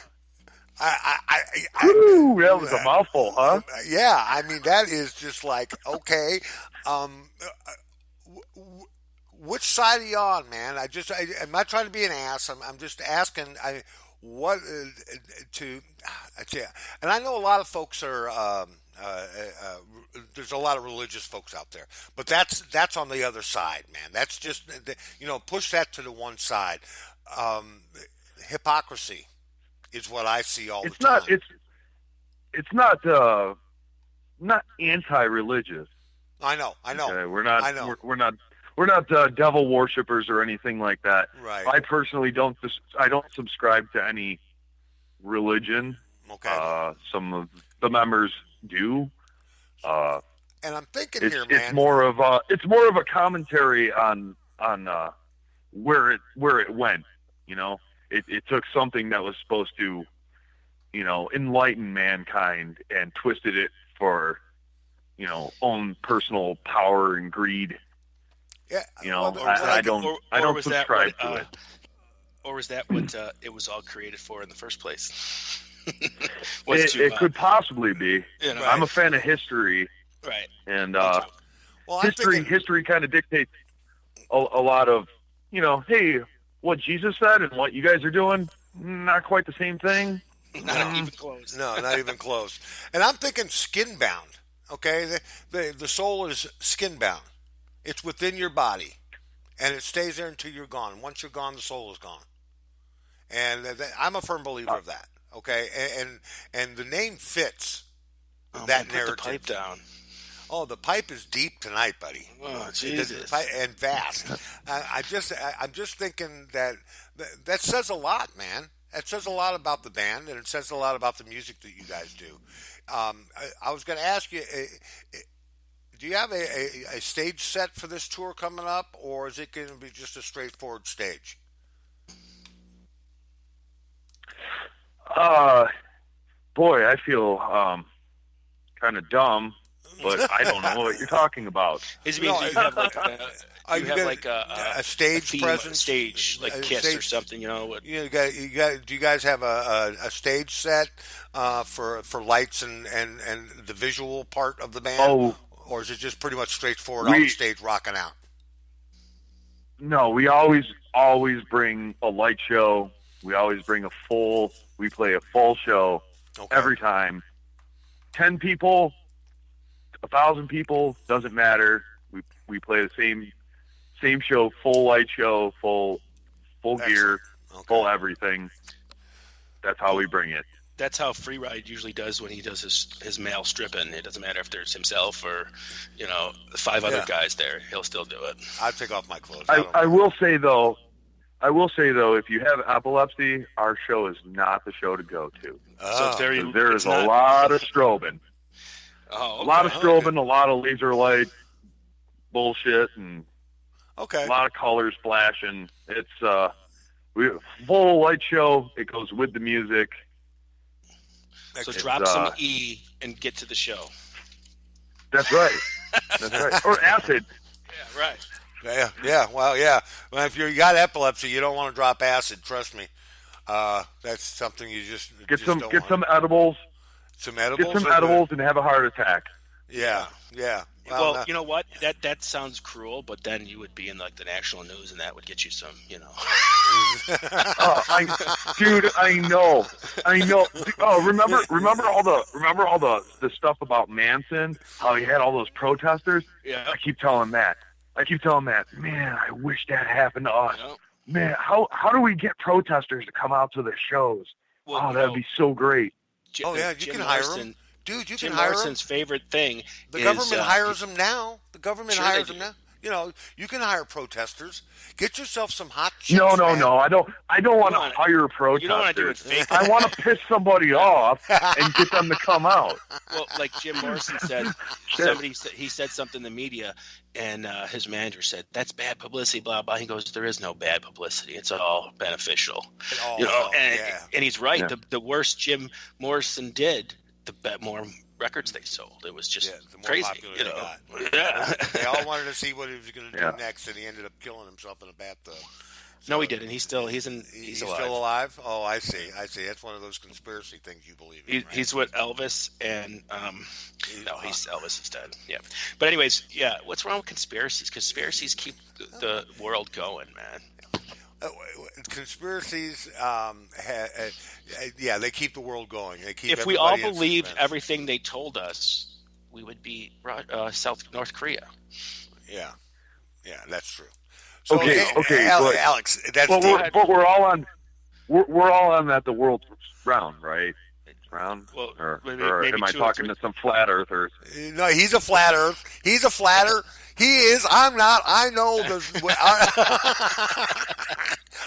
was a mouthful, huh? Yeah, I mean that is just like okay. Which side are you on, man? I'm not trying to be an ass. I'm just asking. And I know a lot of folks are. There's a lot of religious folks out there, but that's on the other side, man. That's just push that to the one side. Hypocrisy is what I see all the time. It's not anti-religious. I know. Okay, we're not. We're not devil worshippers or anything like that. Right. I personally don't subscribe to any religion. Okay. Some of the members do. And I'm thinking here, man, it's more of a commentary on where it went. It took something that was supposed to, enlighten mankind and twisted it for, own personal power and greed. Yeah. I don't subscribe to it. Or was that what it was all created for in the first place? It could possibly be. Right. I'm a fan of history. Right. And well, history kind of dictates a lot of, hey, what Jesus said and what you guys are doing, not quite the same thing. Not even close. No, not even close. And I'm thinking skinbound. Okay, the soul is skinbound. It's within your body, and it stays there until you're gone. Once you're gone, the soul is gone. And I'm a firm believer of that. Okay, and the name fits that man, narrative. put the pipe down. Oh, the pipe is deep tonight, buddy. Oh, Jesus. And vast. I'm just thinking that says a lot, man. It says a lot about the band, and it says a lot about the music that you guys do. I was going to ask you, do you have a stage set for this tour coming up, or is it going to be just a straightforward stage? Boy, I feel kind of dumb, but I don't know what you're talking about. Do you have like a stage presence, like Kiss or something? Do you guys have a stage set for lights and the visual part of the band? Oh, or is it just pretty much straightforward on the stage rocking out? No, we always bring a light show. We always bring we play a full show every time. 10 people, 1,000 people, doesn't matter. We play the same show, full light show, full gear, full everything. That's how we bring it. That's how Freeride usually does when he does his male stripping. It doesn't matter if there's himself or, 5 other guys there. He'll still do it. I'll take off my clothes. I will say though, if you have epilepsy, our show is not the show to go to. So there is a lot of strobing. Oh, okay. A lot of strobing, a lot of laser light bullshit, and a lot of colors flashing. It's full light show. It goes with the music. So drop some E and get to the show. That's right. That's right. Or acid. Yeah, right. Yeah. Well, yeah. Well, if you got epilepsy, you don't want to drop acid. Trust me. That's something you just get some edibles. Some edibles. Get some edibles and have a heart attack. Yeah. Well, you know what? That sounds cruel, but then you would be in like the national news, and that would get you some, Dude, I know. Oh, remember all the stuff about Manson? How he had all those protesters? Yeah. I keep telling Matt, man, I wish that happened to us. Yep. Man, how do we get protesters to come out to the shows? Well, that'd be so great. You can hire them. Dude, you Jim can hire Morrison's favorite thing The government hires them now. The government hires them now. You can hire protesters. Get yourself some hot chicks. No. I don't want to hire protesters. You don't want to do it fake. I want to piss somebody off and get them to come out. Well, like Jim Morrison said, he said something in the media, and his manager said, "That's bad publicity." Blah blah. He goes, "There is no bad publicity. It's all beneficial." And he's right. Yeah. The worse Jim Morrison did, the more records they sold. It was just crazy. They they all wanted to see what he was going to do next, and he ended up killing himself in a bathtub. So, no, he didn't. He's alive. Still alive. Oh, I see. That's one of those conspiracy things you believe in. Right? He's with Elvis, and Elvis is dead. Yeah, but anyways, what's wrong with conspiracies? Conspiracies keep the world going, man. Conspiracies, they keep the world going. They keep. If we all believed everything they told us, we would be North Korea. Yeah, that's true. So, okay, Alex, that's but we're all on. We're all on that the world's round, right? It's round. Well, or maybe am I talking to some flat earthers? No, he's a flat earth. He's a flatter. He is. I'm not. I know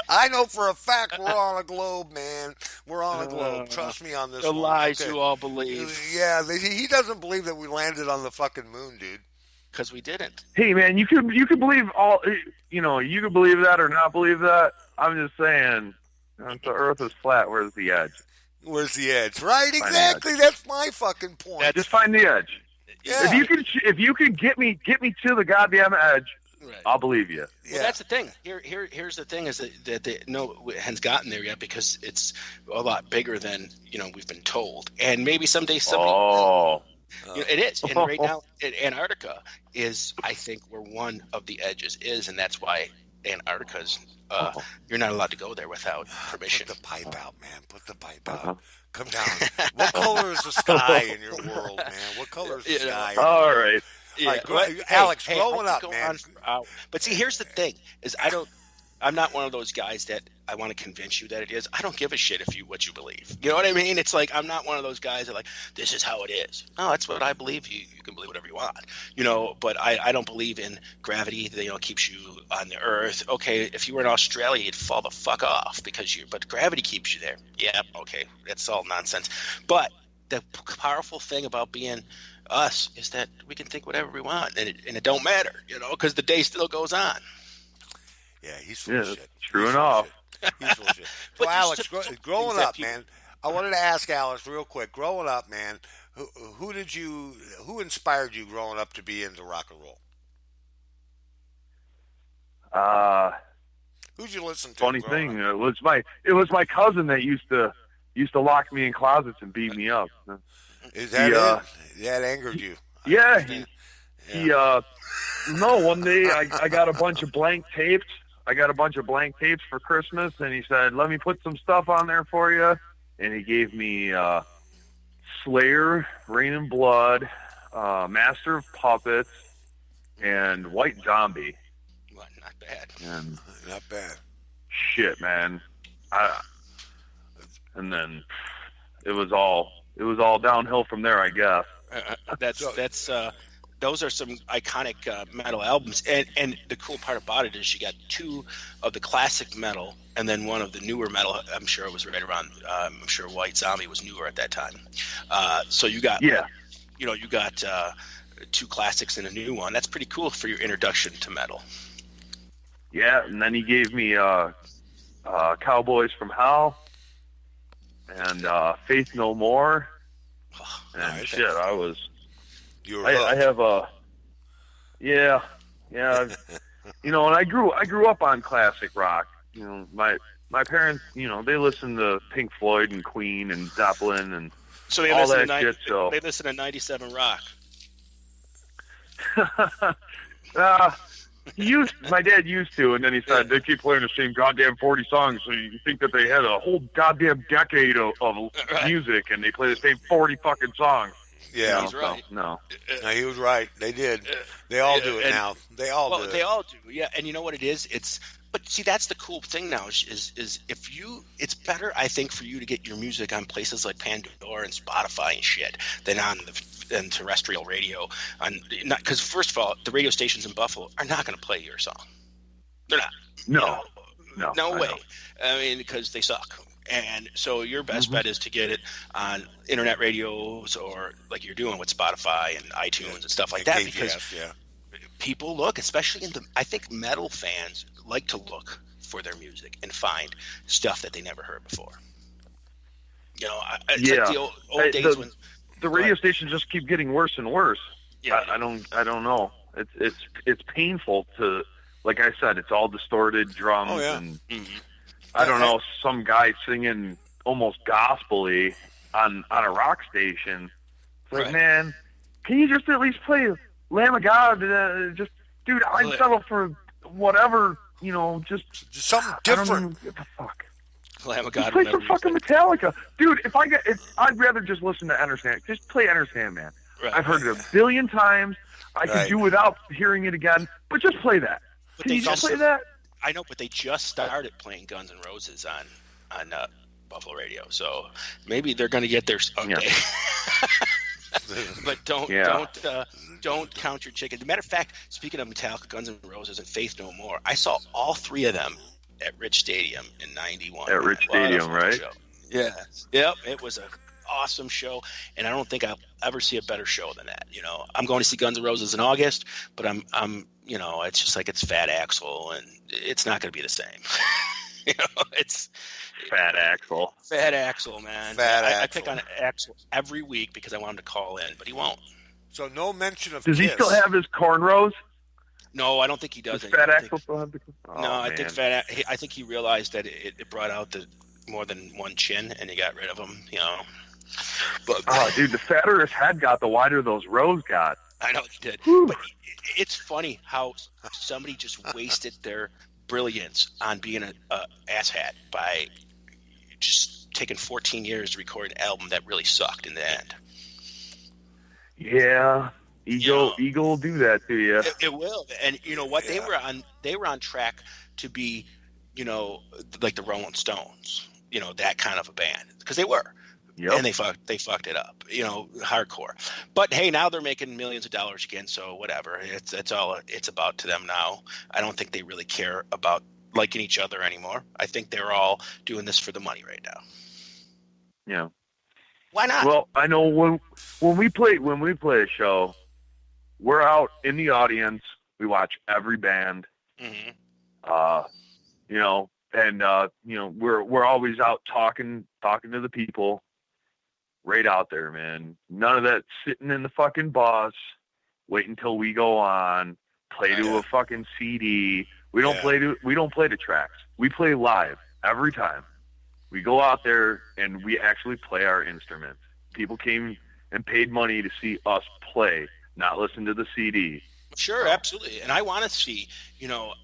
I know for a fact we're on a globe, man. We're on a globe. Trust me on this. The one. lies you all believe. Yeah, he doesn't believe that we landed on the fucking moon, dude. Because we didn't. Hey, man, you could believe all. You could believe that or not believe that. I'm just saying, if the Earth is flat, where's the edge? Where's the edge? Right, exactly. That's my fucking point. Just find the edge. Yeah. If you could get me to the goddamn edge, right, I'll believe you. Well, that's the thing. Here's the thing: is that they hasn't gotten there yet because it's a lot bigger than we've been told, and maybe someday somebody. Oh. It is, and right now, Antarctica is, I think, where one of the edges is, and that's why Antarctica's. You're not allowed to go there without permission. Put the pipe out, man. Put the pipe out. Come down. What color is the sky in your world, man? What color is the sky? All right. Yeah. Alex, growing up, go man. But see, here's the thing: is I'm not one of those guys that I want to convince you that it is. I don't give a shit what you believe. You know what I mean? It's like I'm not one of those guys that this is how it is. No, that's what I believe. You can believe whatever you want. But I don't believe in gravity that keeps you on the earth. Okay, if you were in Australia, you'd fall the fuck off but gravity keeps you there. Yeah, okay, that's all nonsense. But the powerful thing about being us is that we can think whatever we want, and it don't matter, because the day still goes on. Yeah, he's full of shit. True enough. He's full of shit. So, Alex, growing up, man, I wanted to ask Alex real quick. Growing up, man, who inspired you growing up to be into rock and roll? Who'd you listen to? Funny thing, it was my cousin that used to lock me in closets and beat me up. Is that it? That angered you? Yeah, one day I got a bunch of blank tapes. I got a bunch of blank tapes for Christmas, and he said, "Let me put some stuff on there for you." And he gave me Slayer, Rain and Blood, Master of Puppets, and White Zombie. Well, not bad. And not bad. Shit, man. And then it was all downhill from there, I guess. Those are some iconic metal albums, and the cool part about it is you got two of the classic metal, and then one of the newer metal. I'm sure it was right around. I'm sure White Zombie was newer at that time. So you got, you got two classics and a new one. That's pretty cool for your introduction to metal. Yeah, and then he gave me Cowboys from Hell and Faith No More, and shit, I was. I have and I grew up on classic rock. My parents, they listened to Pink Floyd and Queen and Zeppelin and so they all listen that to shit. So they listen to 97 Rock. My dad used to, and then he said they keep playing the same goddamn 40 songs. So you think that they had a whole goddamn decade of music, and they play the same 40 fucking songs. Yeah, he's right. No, he was right. They did. They all do it now. They all do it. They all do. Yeah, and you know what it is? But see, that's the cool thing now is it's better, I think, for you to get your music on places like Pandora and Spotify and shit than on than terrestrial radio. Because first of all, the radio stations in Buffalo are not going to play your song. They're not. No way. I mean, because they suck. And so your best bet is to get it on internet radios or like you're doing with Spotify and iTunes and stuff like that, KGS, because people look, especially I think metal fans like to look for their music and find stuff that they never heard before. It's like the old days when the radio stations just keep getting worse and worse. Yeah, I don't know. It's painful to, like I said, it's all distorted drums and. Mm-hmm. I don't know, some guy singing almost gospel-y on a rock station. It's like, man, can you just at least play Lamb of God? Dude, I'd settle for whatever, just something different. I don't even give a fuck. Lamb of God. Just play some fucking Metallica. Dude, I'd rather just listen to Enter Sandman. Just play Enter Sandman. Right. I've heard it a billion times. I could do without hearing it again, but just play that. Can you just play that? I know, but they just started playing Guns N' Roses on Buffalo Radio, so maybe they're going to get their someday. But don't count your chickens. As a matter of fact, speaking of Metallica, Guns N' Roses, and Faith No More, I saw all three of them at Rich Stadium in '91. At Rich Stadium, right? Show. Yeah. Yep. It was an awesome show, and I don't think I'll ever see a better show than that. I'm going to see Guns N' Roses in August, but I'm it's just like it's Fat Axel, and it's not going to be the same. It's Fat Axel. Fat Axel, man. I pick on Axel every week because I want him to call in, but he won't. So no mention of Does Kiss. He still have his cornrows? No, I don't think he does. Does Fat Axel still have the? I think he realized that it brought out the more than one chin, and he got rid of them. But dude, the fatter his head got, the wider those rows got. I know he did. Whew. But it's funny how somebody just wasted their brilliance on being a asshat by just taking 14 years to record an album that really sucked in the end. Yeah, ego will do that to you. It will. And you know what? They were on track to be, like the Rolling Stones, that kind of a band, because they were. Yep. And they fucked it up, hardcore. But hey, now they're making millions of dollars again, so whatever. It's all it's about to them now. I don't think they really care about liking each other anymore. I think they're all doing this for the money right now. Yeah. Why not? Well, I know when we play a show, we're out in the audience. We watch every band. Mm-hmm. We're always out talking to the people. Right out there, man. None of that sitting in the fucking bus, wait until we go on, play to a fucking CD. We don't play to tracks. We play live every time. We go out there and we actually play our instruments. People came and paid money to see us play, not listen to the CD. Sure, absolutely. And I want to see,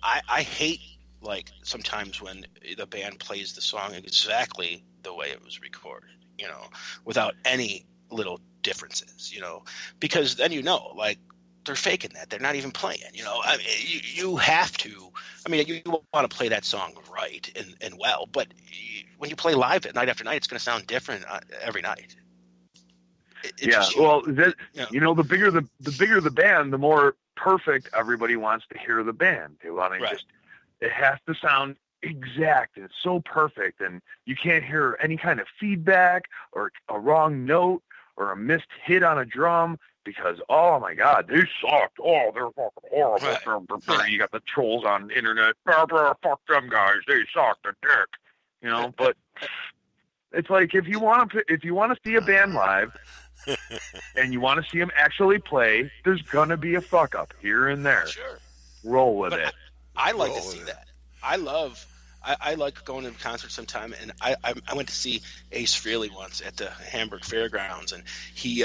I hate, like, sometimes when the band plays the song exactly the way it was recorded, without any little differences, because then, like, they're faking that. They're not even playing, I mean, you have to, you want to play that song right and well, but when you play live night after night, it's going to sound different every night. The bigger the band, the more perfect everybody wants to hear the band. They want to it has to sound exact. It's so perfect, and you can't hear any kind of feedback or a wrong note or a missed hit on a drum because, oh my God, they sucked. Oh, they're fucking horrible. Right. You got the trolls on the internet. Fuck them guys. They sucked a dick. But it's like if you want to see a band live and you want to see them actually play, there's gonna be a fuck up here and there. Sure. Roll with it. I like to see that. I like going to concerts sometime, and I went to see Ace Frehley once at the Hamburg Fairgrounds, and he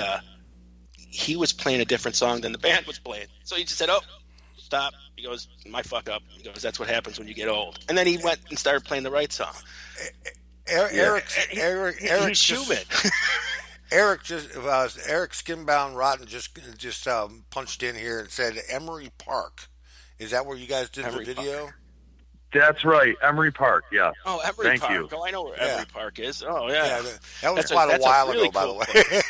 was playing a different song than the band was playing. So he just said, "Oh, stop." He goes, "My fuck up." He goes, "That's what happens when you get old." And then he went and started playing the right song. Eric he's human. Eric Skinbound Rotten just punched in here and said Emery Park. Is that where you guys did the video? Park. That's right, Emery Park. Yeah. Oh, Emery Park. You. Oh, I know where Emery Park is. Oh, yeah. That was quite a while ago, by the way.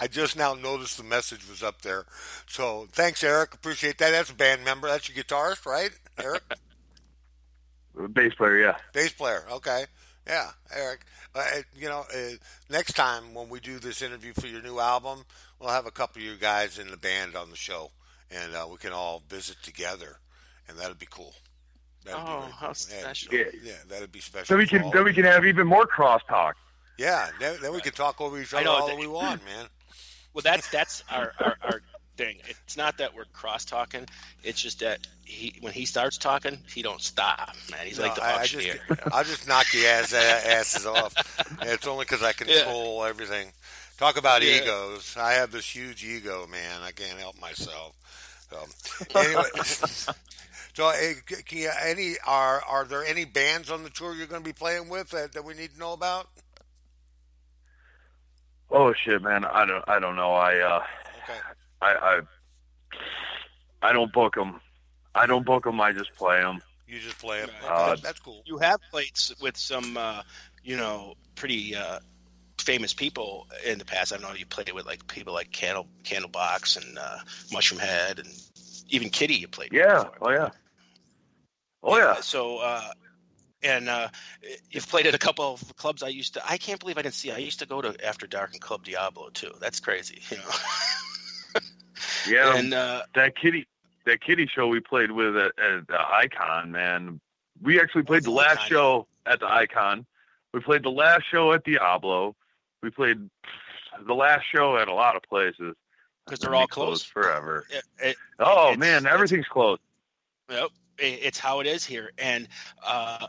I just now noticed the message was up there. So thanks, Eric. Appreciate that. That's a band member. That's your guitarist, right, Eric? Bass player, yeah. Bass player. Okay. Yeah, Eric. Next time when we do this interview for your new album, we'll have a couple of you guys in the band on the show, and we can all visit together, and that'd be cool. How special! Yeah, that'd be special. Then we can have even more crosstalk. Yeah, then we can talk over each other all we want, man. Well, that's our thing. It's not that we're cross talking. It's just that when he starts talking, he don't stop, man. He's like the auctioneer. I'll just knock your asses off. It's only because I control everything. Talk about egos. I have this huge ego, man. I can't help myself. So anyway. So, are there any bands on the tour you're going to be playing with that we need to know about? Oh shit, man! I don't know. I don't book them. I just play them. You just play them. Right. That's cool. You have played with some, pretty famous people in the past. I know you played with like people like Candlebox and Mushroom Head and even Kitty. You played. Yeah. With Oh yeah. Oh yeah. So, you've played at a couple of clubs I can't believe I didn't see. I used to go to After Dark and Club Diablo too. That's crazy, Yeah. And that Kitty show we played with at the Icon, man. We actually played the last show at the Icon. We played the last show at Diablo. We played the last show at a lot of places. Because they're all closed forever. Man, everything's closed. Yep. It's how it is here, and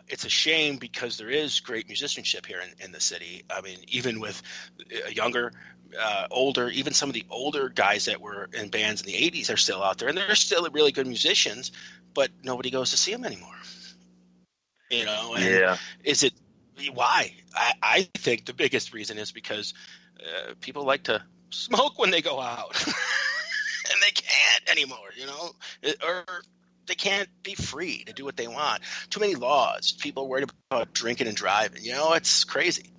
it's a shame because there is great musicianship here in the city. I mean, even with younger, older, even some of the older guys that were in bands in the 80s are still out there, and they're still really good musicians, but nobody goes to see them anymore. And Yeah. is it why? I think the biggest reason is because people like to smoke when they go out, and they can't anymore, or they can't be free to do what they want. Too many laws. People are worried about drinking and driving. It's crazy.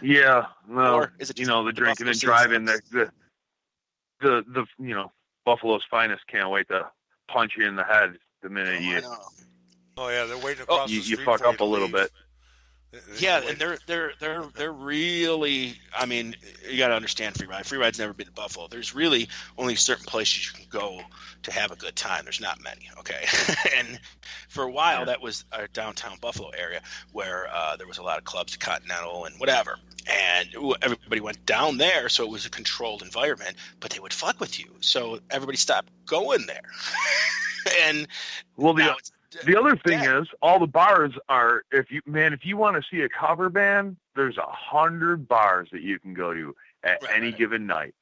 Yeah. Well, Or is it just the drinking and driving, the Buffalo's finest can't wait to punch you in the head the minute you. Oh yeah, they're waiting across the street. You fuck up a little bit. Yeah, and they're really. I mean, you got to understand Free Ride. Free Ride's never been to Buffalo. There's really only certain places you can go to have a good time. There's not many. Okay, and for a while that was our downtown Buffalo area where there was a lot of clubs, Continental and whatever, and everybody went down there, so it was a controlled environment. But they would fuck with you, so everybody stopped going there. And the other thing is, all the bars are. If you want to see a cover band, there's 100 bars that you can go to at any given night.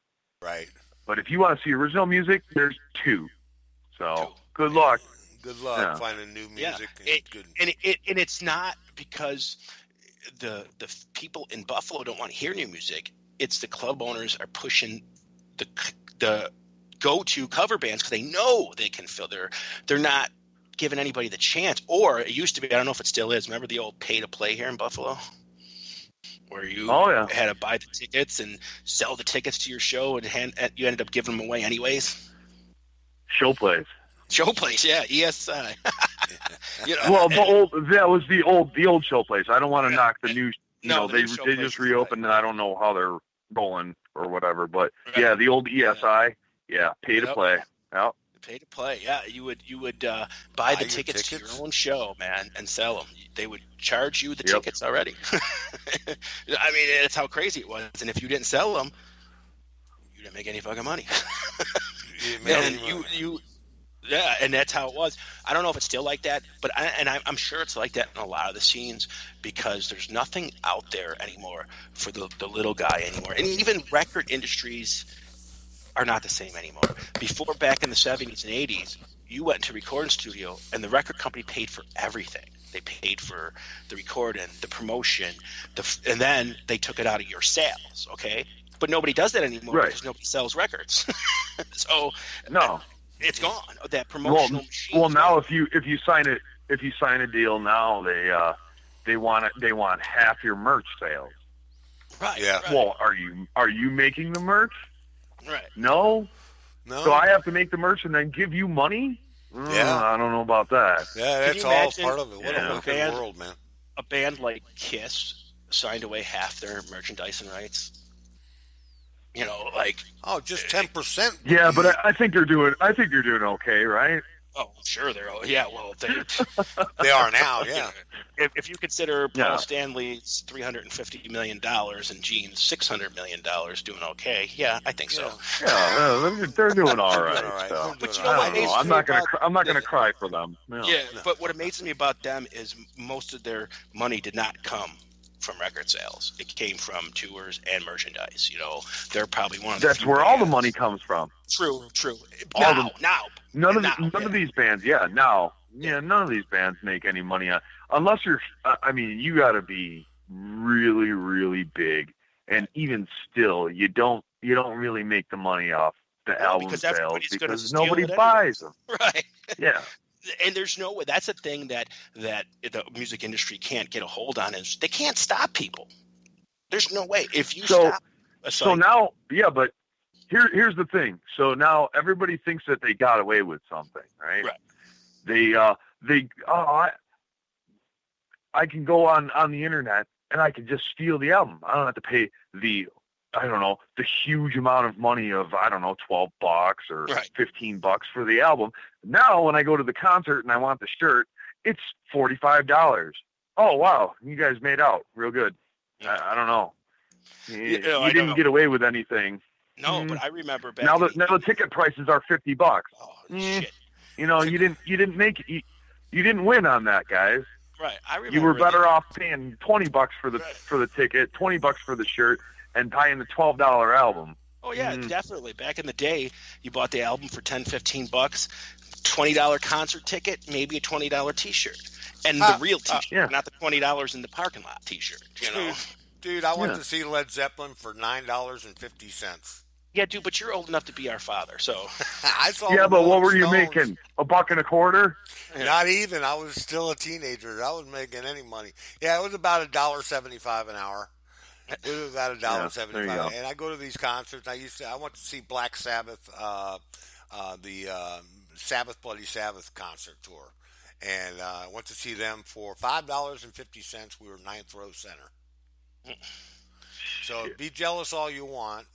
Right. But if you want to see original music, there's 2. So good luck. Good luck finding new music. And it's not because the people in Buffalo don't want to hear new music. It's the club owners are pushing the go-to cover bands because they know they can fill. They're not giving anybody the chance. Or it used to be, I don't know if it still is. Remember the old pay-to-play here in Buffalo? Where you had to buy the tickets and sell the tickets to your show, and you ended up giving them away anyways? Show plays, yeah, ESI. Well, that was the old show place. I don't want to knock the new. They just reopened, and I don't know how they're rolling or whatever. But the old ESI, pay to play. Yep. Pay to play, yeah. You would buy the tickets to your own show, man, and sell them. They would charge you the tickets already. I mean, it's how crazy it was. And if you didn't sell them, you didn't make any fucking money. And that's how it was. I don't know if it's still like that, but I'm sure it's like that in a lot of the scenes because there's nothing out there anymore for the little guy anymore. And even record industries are not the same anymore. Before, back in the 70s and 80s, you went into a recording studio and the record company paid for everything. They paid for the recording, the promotion, and then they took it out of your sales, okay? But nobody does that anymore because nobody sells records. So no, it's gone. That promotional machine. Well, now if you sign a deal now, they want half your merch sales. Right. Yeah. Right. Well, are you making the merch? Right. No. So I have to make the merch and then give you money? I don't know about that. Yeah, that's all part of it. What a wicked world, man. A band like Kiss signed away half their merchandising rights. Just 10%. Yeah, but I think you're doing okay, right? Oh, sure they're. Well, they are now. Yeah. If you consider Paul Stanley's $350 million and Gene's $600 million doing okay, I think so. Yeah, they're doing all right. But I'm not gonna cry for them. Yeah, but what amazes me about them is most of their money did not come from record sales. It came from tours and merchandise. They're probably one of the. That's where all the money comes from. True. Now. None of these bands. None of these bands make any money on unless you're. I mean, you got to be really, really big, and even still, you don't really make the money off the album sales because nobody buys them. Right. Yeah. And there's no way. That's a thing that the music industry can't get a hold on is they can't stop people. There's no way. If you stop a site, so now, but here's the thing. So now everybody thinks that they got away with something, right? Right. I can go on the internet and I can just steal the album. I don't have to pay the huge amount of money of, $12 or $15 for the album. Now, when I go to the concert and I want the shirt, it's $45. Oh, wow. You guys made out real good. Yeah. I don't know. You didn't get away with anything. No, but I remember back. Now the ticket prices are $50. Oh, shit. You didn't win on that, guys. Right. I remember You were better off paying $20 for the ticket, $20 for the shirt, and buying the $12 album. Oh yeah, definitely. Back in the day, you bought the album for $10, $15, $20 concert ticket, maybe a $20 T-shirt, and the real T-shirt, not the $20 in the parking lot T-shirt. Dude, I went to see Led Zeppelin for $9.50. Yeah, dude, but you're old enough to be our father, so. I saw. Yeah, but what were you Stones. making? $1.25? Not even. I was still a teenager. I wasn't making any money. Yeah, it was about $1.75 an hour. It was about $1.75, and I go to these concerts. I went to see Black Sabbath, the Sabbath Bloody Sabbath concert tour, and I went to see them for $5.50. We were ninth row center. So be jealous all you want,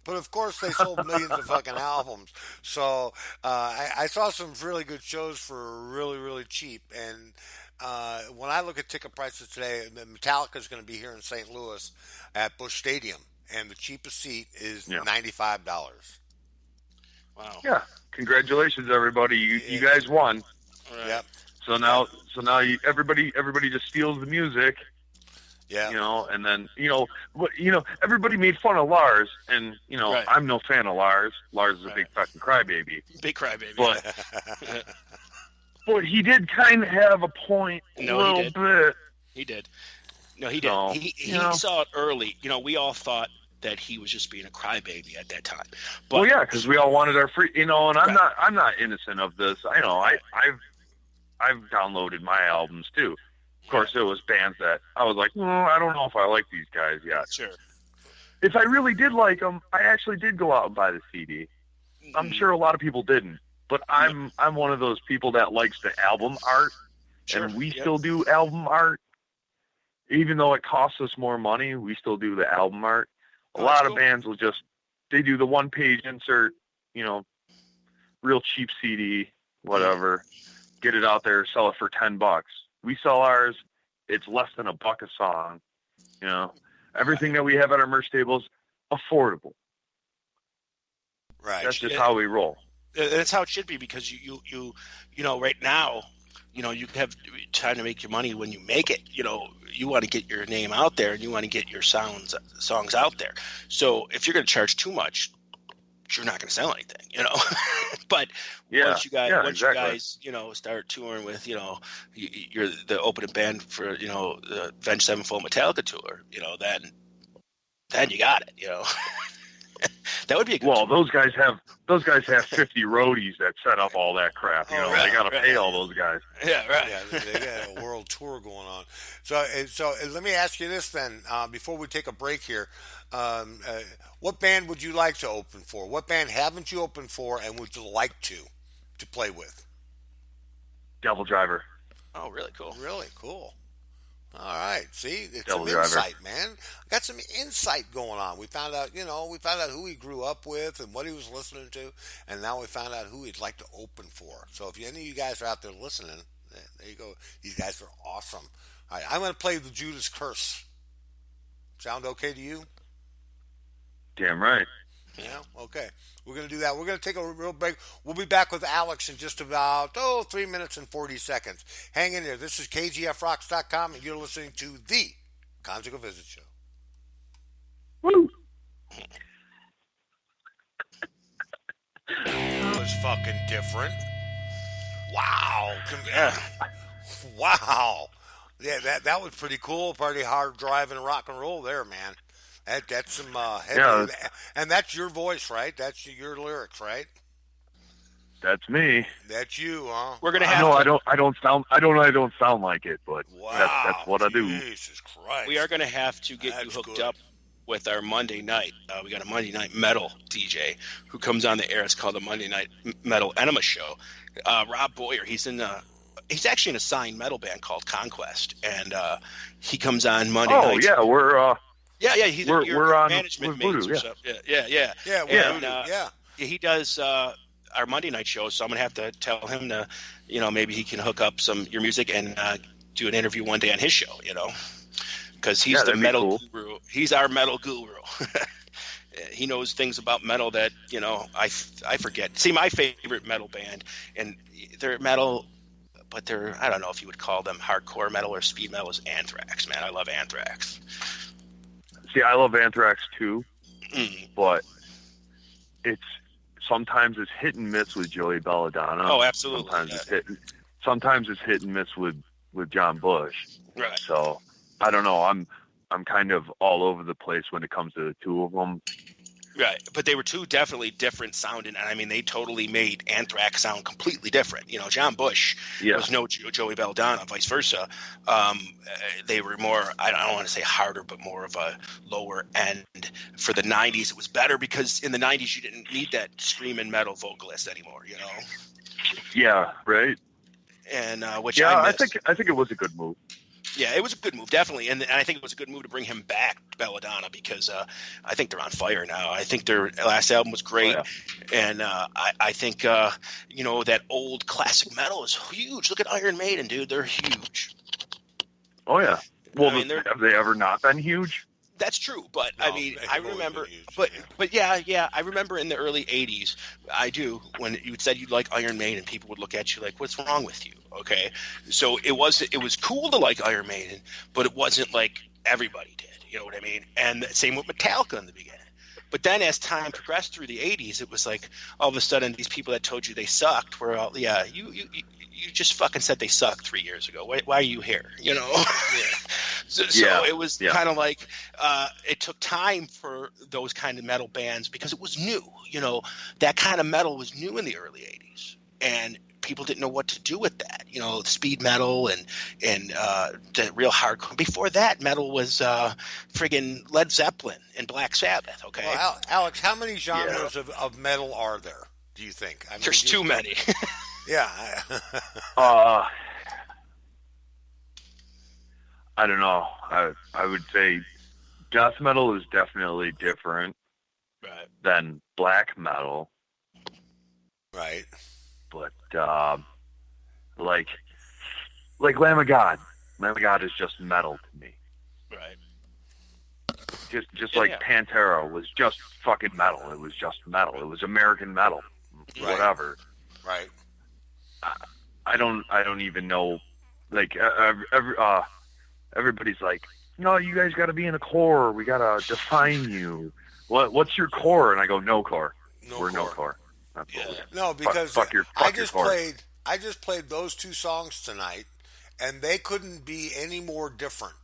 but of course they sold millions of fucking albums. So I saw some really good shows for really, really cheap, and when I look at ticket prices today, Metallica is going to be here in St. Louis at Busch Stadium, and the cheapest seat is $95. Wow! Yeah, congratulations, everybody! You guys won. Right. Yep. So now everybody just steals the music. Yeah. And then everybody made fun of Lars, and Right. I'm no fan of Lars. Lars is a big fucking crybaby. Big crybaby. But. But he did kind of have a point a little bit. He did. No, he did. No, he saw it early. We all thought that he was just being a crybaby at that time. But, well, yeah, because we all wanted our free, and I'm not innocent of this. I know. I've downloaded my albums too. Of course, it was bands that I was like, I don't know if I like these guys yet. Sure. If I really did like them, I actually did go out and buy the CD. I'm sure a lot of people didn't. But I'm one of those people that likes the album art, and we still do album art. Even though it costs us more money, we still do the album art. A lot of bands will they do the one-page insert, real cheap CD, whatever, get it out there, sell it for $10. We sell ours, it's less than $1 a song. Everything that we have at our merch table is affordable. Right. That's just how we roll. That's how it should be, because you right now, you have time to make your money when you make it. You want to get your name out there, and you want to get your songs out there. So if you're going to charge too much, you're not going to sell anything, But once you guys start touring with, you're the opening band for the Avenged Sevenfold Metallica tour, then you got it, That would be a good tour. Those guys have 50 roadies that set up all that crap. They got to pay all those guys. Yeah, right. Yeah, they got a world tour going on. So let me ask you this then, before we take a break here. What band would you like to open for? What band haven't you opened for, and would you like to play with? Devil Driver. Oh, really cool. Really cool. All right. See, it's Devil some Driver. insight, man. Got some insight going on. We found out who he grew up with and what he was listening to, and now we found out who he'd like to open for. So if any of you guys are out there listening, there you go. These guys are awesome. All right, I'm going to play the Judas Curse. Sound okay to you? Damn right. Yeah, okay. We're going to do that. We're going to take a real break. We'll be back with Alex in just about, 3 minutes and 40 seconds. Hang in there. This is KGFRocks.com, and you're listening to the Conjugal Visit Show. Woo! That was fucking different. Wow. Wow. Yeah, that was pretty cool. Pretty hard driving rock and roll there, man. That's some heavy, and that's your voice, right? That's your lyrics, right? That's me. That's you, huh? We're gonna have. I don't sound like it, but wow, that's what I do. Jesus Christ. We are gonna have to get you hooked up with our Monday night. We got a Monday night metal DJ who comes on the air. It's called the Monday Night Metal Enema Show. Rob Boyer. He's actually in a signed metal band called Conquest, and he comes on Monday nights. Oh yeah, we're. We're on management with Voodoo, mates or something. Yeah. Yeah. He does our Monday night show, so I'm gonna have to tell him to, maybe he can hook up your music and do an interview one day on his show, because he's the metal guru. He's our metal guru. He knows things about metal that, you know, I forget. See, my favorite metal band, and they're metal, but they're, I don't know if you would call them hardcore metal or speed metal, is Anthrax, man. I love Anthrax. See, I love Anthrax too, but sometimes it's hit and miss with Joey Belladonna. Oh, absolutely. Sometimes it's hit and miss with John Bush. Right. So I don't know. I'm kind of all over the place when it comes to the two of them. Right, but they were two definitely different sounding, and I mean, they totally made Anthrax sound completely different. You know, John Bush was no Joey Belladonna, vice versa. They were more, I don't want to say harder, but more of a lower end. For the 90s, it was better because in the 90s, you didn't need that screaming metal vocalist anymore, you know? Yeah, right. And I think it was a good move. Yeah, it was a good move, definitely, and I think it was a good move to bring him back, Belladonna, because I think they're on fire now. I think their last album was great, and I think you know, that old classic metal is huge. Look at Iron Maiden, dude; they're huge. Oh yeah. Well, I mean, have they ever not been huge? That's true, but No, I mean, I remember, but yeah, I remember in the early '80s, I do, when you said you'd like Iron Maiden, people would look at you like, "What's wrong with you?" Okay, so it was cool to like Iron Maiden, but it wasn't like everybody did. You know what I mean? And same with Metallica in the beginning. But then as time progressed through the '80s, it was like all of a sudden these people that told you they sucked were all, yeah, you just fucking said they sucked 3 years ago. Why are you here? You know? Yeah. So it was kind of like it took time for those kind of metal bands because it was new. You know, that kind of metal was new in the early '80s, and people didn't know what to do with that. You know, speed metal and the real hardcore. Before that, metal was friggin' Led Zeppelin and Black Sabbath. Okay, well, Alex, how many genres of metal are there? Do you think? I mean, there's too many. Yeah. I don't know. I would say death metal is definitely different than black metal. Right. But like Lamb of God. Lamb of God is just metal to me. Right. Just like Pantera was just fucking metal. It was just metal. It was American metal. Right. Whatever. Right. I don't even know. Like everybody's like, no, you guys got to be in a core. We got to define you. What's your core? And I go, no core. We're no core. No, because I just played those two songs tonight, and they couldn't be any more different.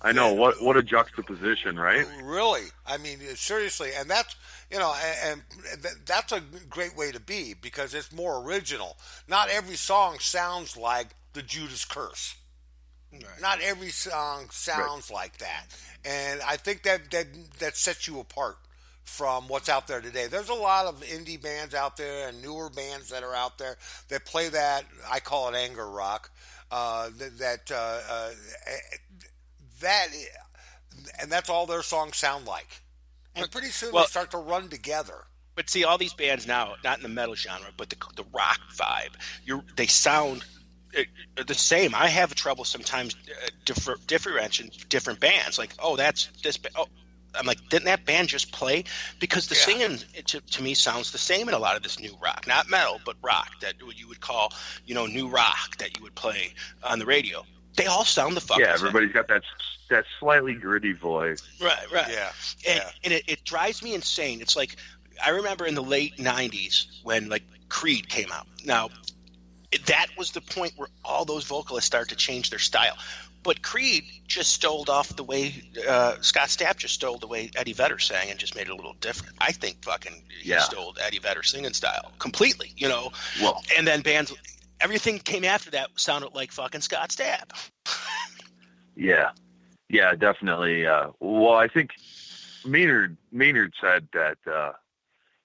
I know, what a juxtaposition, right? Really, I mean, seriously, and that's, you know, and that's a great way to be, because it's more original. Not every song sounds like the Judas Curse. Right. Not every song sounds like that, and I think that sets you apart from what's out there today. There's a lot of indie bands out there and newer bands that are out there that play that, I call it anger rock, and that's all their songs sound like. And pretty soon they start to run together. But see, all these bands now, not in the metal genre, but the rock vibe, they sound the same. I have trouble sometimes differentiating different bands. Like, oh, that's this. Oh, I'm like, didn't that band just play? Because the singing to me sounds the same in a lot of this new rock, not metal, but rock that you would call, you know, new rock that you would play on the radio. They all sound the fucking same. Everybody's got that slightly gritty voice. Right. Yeah. And it drives me insane. It's like, I remember in the late 90s when, like, Creed came out. Now, that was the point where all those vocalists started to change their style. But Creed just stole off the way Scott Stapp just stole the way Eddie Vedder sang and just made it a little different. I think he stole Eddie Vedder's singing style completely, you know. Well, and then bands, everything came after that sounded like fucking Scott Stapp. Yeah, definitely. Well, I think Maynard said that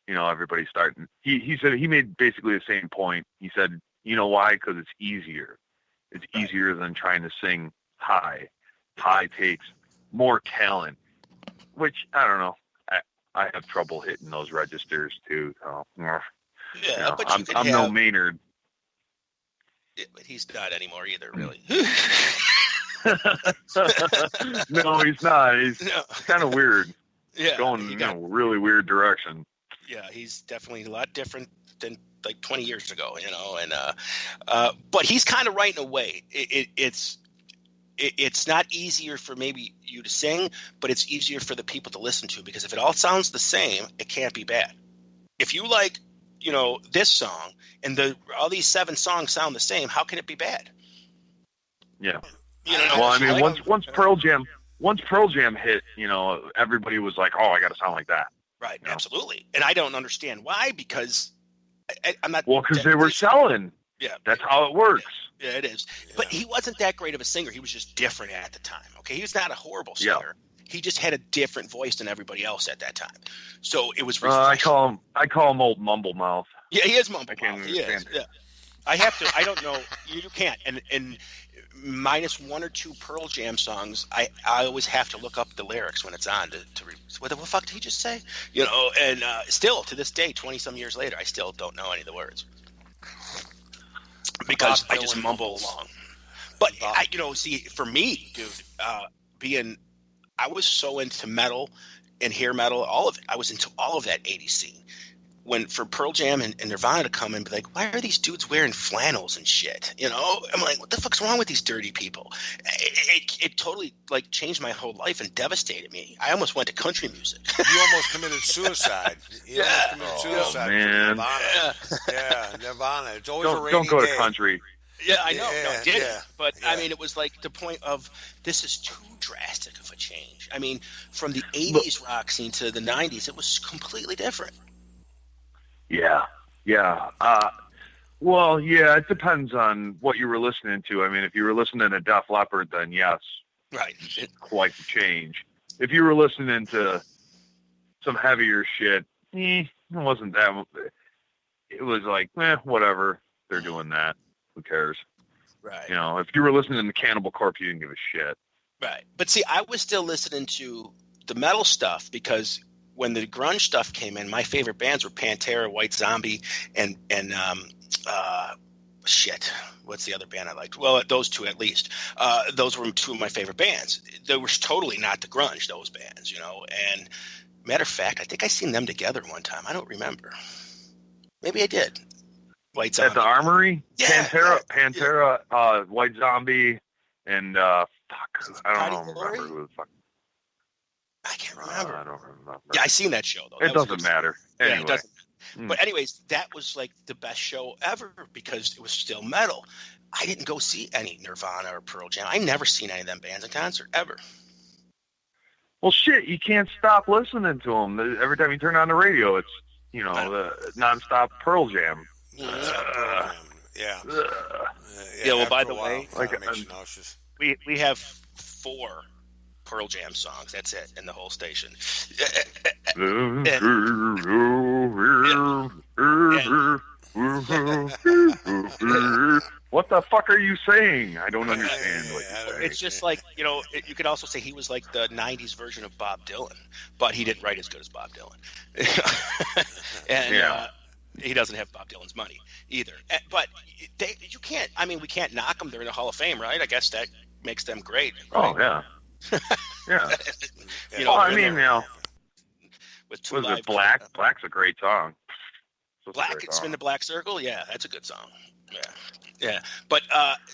you know, everybody's starting. He said he made basically the same point. He said, you know why? Because it's easier. It's easier than trying to sing high. High takes more talent, which I don't know. I have trouble hitting those registers too. So, but I'm no Maynard. Yeah, but he's not anymore either, really. No, he's not. He's kind of weird. Yeah, going really weird direction. Yeah, he's definitely a lot different than like 20 years ago, and but he's kind of right in a way. It's not easier for maybe you to sing, but it's easier for the people to listen to, because if it all sounds the same, it can't be bad. If you like, this song and all these 7 songs sound the same, how can it be bad? Yeah. Well, I mean, once Pearl Jam hit, everybody was like, "Oh, I got to sound like that." Right, absolutely. And I don't understand why, because I'm not. Well, because they were selling. Yeah, that's how it works. Yeah, it is. Yeah. But he wasn't that great of a singer. He was just different at the time. Okay, he was not a horrible singer. Yeah. He just had a different voice than everybody else at that time. So it was. I call him old mumble mouth. Yeah, he is mumble mouth. He is. Yeah. I have to. I don't know. You can't. And minus 1 or 2 Pearl Jam songs, I always have to look up the lyrics when it's on to what the fuck did he just say? And still to this day, 20 some years later, I still don't know any of the words because I just mumble along. But see, for me, dude, I was so into metal and hair metal, all of it. I was into all of that 80s scene. When for Pearl Jam and Nirvana to come and be like, why are these dudes wearing flannels and shit? I'm like, what the fuck's wrong with these dirty people? It totally like changed my whole life and devastated me. I almost went to country music. You almost committed suicide. Almost committed suicide. Oh, man. Nirvana. Yeah, Nirvana. It's always a rainy don't go day. To country. Yeah, I know. No, I didn't. But I mean, it was like the point of this is too drastic of a change. I mean, from the 80s rock scene to the 90s, it was completely different. Yeah. Well, yeah, it depends on what you were listening to. I mean, if you were listening to Def Leppard, then yes. Right. It's quite the change. If you were listening to some heavier shit, it wasn't that. It was like, whatever. They're doing that. Who cares? Right. If you were listening to Cannibal Corpse, you didn't give a shit. Right. But see, I was still listening to the metal stuff because when the grunge stuff came in, my favorite bands were Pantera, White Zombie, and shit. What's the other band I liked? Well, those two at least. Those were 2 of my favorite bands. They were totally not the grunge, those bands, And matter of fact, I think I seen them together one time. I don't remember. Maybe I did. White Zombie. At the Armory? Yeah. Pantera, White Zombie, and I don't remember who the fuck. I can't remember. I don't remember. Yeah, I seen that show though. It doesn't matter. Anyway. Yeah, it doesn't. But anyways, that was like the best show ever because it was still metal. I didn't go see any Nirvana or Pearl Jam. I never seen any of them bands in concert ever. Well, shit, you can't stop listening to them. Every time you turn on the radio, it's the nonstop Pearl Jam. Yeah. Yeah. Well, by the way, we have 4 Pearl Jam songs. That's it in the whole station. What the fuck are you saying? I don't understand what you're saying. It's just like, you could also say he was like the 90s version of Bob Dylan, but he didn't write as good as Bob Dylan. And he doesn't have Bob Dylan's money either. But you can't, we can't knock them. They're in the Hall of Fame, right? I guess that makes them great. Right? Oh, yeah. Yeah. With 2 was live it Black? Black's a great song. Spin the Black Circle? Yeah, that's a good song. Yeah. But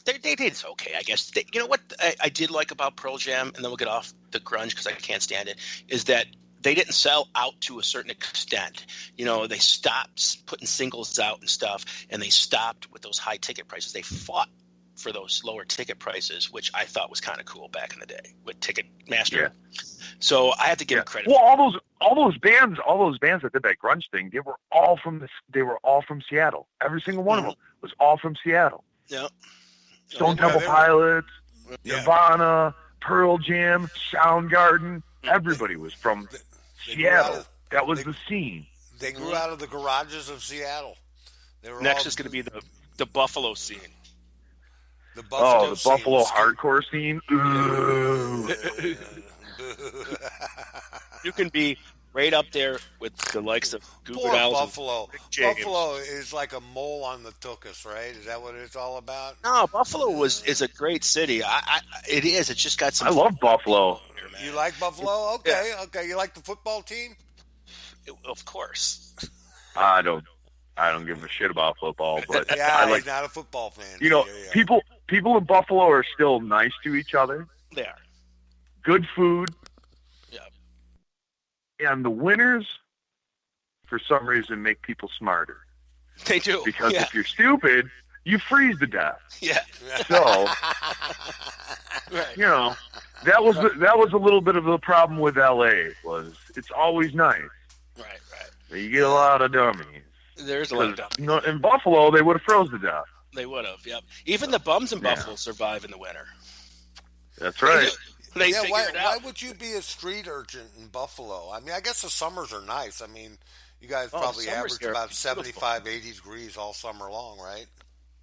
they did okay, I guess. You know what I did like about Pearl Jam, and then we'll get off the grunge because I can't stand it, is that they didn't sell out to a certain extent. They stopped putting singles out and stuff, and they stopped with those high ticket prices. They fought for those lower ticket prices, which I thought was kind of cool back in the day with Ticketmaster. Yeah. So I have to give them credit. Well, all those bands that did that grunge thing, they were all from Seattle. Every single one of them was all from Seattle. Yeah. Stone Temple Pilots, Nirvana, Pearl Jam, Soundgarden. Everybody was from Seattle. That was the scene. They grew out of the garages of Seattle. Next is going to be the Buffalo scene. The Buffalo hardcore scene. You can be right up there with the likes of Google Buffalo. Buffalo is like a mole on the tuchus, right? Is that what it's all about? No, Buffalo is a great city. It is. It's just got some. I love Buffalo. man. You like Buffalo? Okay, okay. You like the football team? Of course. I don't give a shit about football, but Yeah, I he's like, not a football fan. you know, Yeah. people in Buffalo are still nice to each other. They are. Good food. Yeah. And the winners, for some reason, make people smarter. They do. Because if you're stupid, you freeze to death. Yeah. So, Right. you know, that was a little bit of the problem with LA. Was it's always nice. Right. But you get a lot of dummies. There's a lot of dummies. You know, in Buffalo, they would have froze to death. They would have. Yep. Even the bums in Buffalo survive in the winter. That's right. They yeah, figure it out. why would you be a street urchin in Buffalo? I mean, I guess the summers are nice. I mean, you guys probably summers average here are about beautiful. 75, 80 degrees all summer long, right?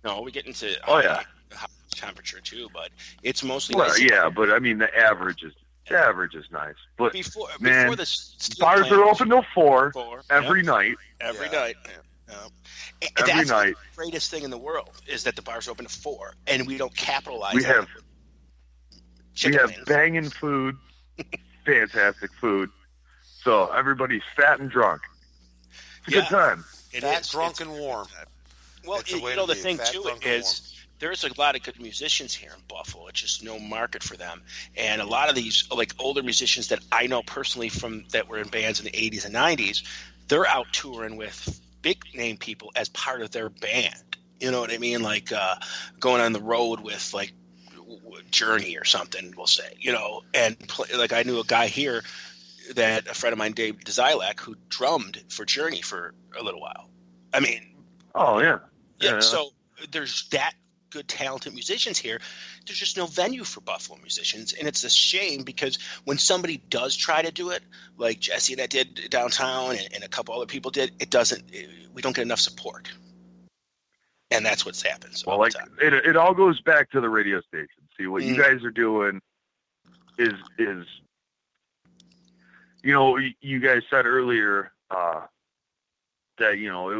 No, we get into yeah. high temperature too, but it's mostly Well, nice. yeah, but I mean, the average is nice. But Before man, the steel bars plant are was open till 4 4, every night. Every Yeah. night. Yeah. And Every that's night. the greatest thing in the world is that the bars are open to 4, and we don't capitalize. We on have it. we Chicken have wings. banging food, fantastic food. So everybody's fat and drunk. It's a good time. It Fat, is. drunk, It's and a good warm. time. Well, It's the way you know, to the be, thing fat, too drunk, and is there's a lot of good musicians here in Buffalo. It's just no market for them. And a lot of these like older musicians that I know personally from that were in bands in the 80s and 90s, they're out touring with big name people as part of their band. You know what I mean? Like going on the road with like Journey or something, we'll say, you know, and like I knew a guy here that a friend of mine, Dave Zilak, who drummed for Journey for a little while. I mean, Oh yeah. yeah. So there's that good, talented musicians here. There's just no venue for Buffalo musicians, and it's a shame because when somebody does try to do it, like Jesse and I did downtown, and a couple other people did, it doesn't. We don't get enough support, and that's what's happened. Well, like it all goes back to the radio station. See what you guys are doing is you know, you guys said earlier that, you know,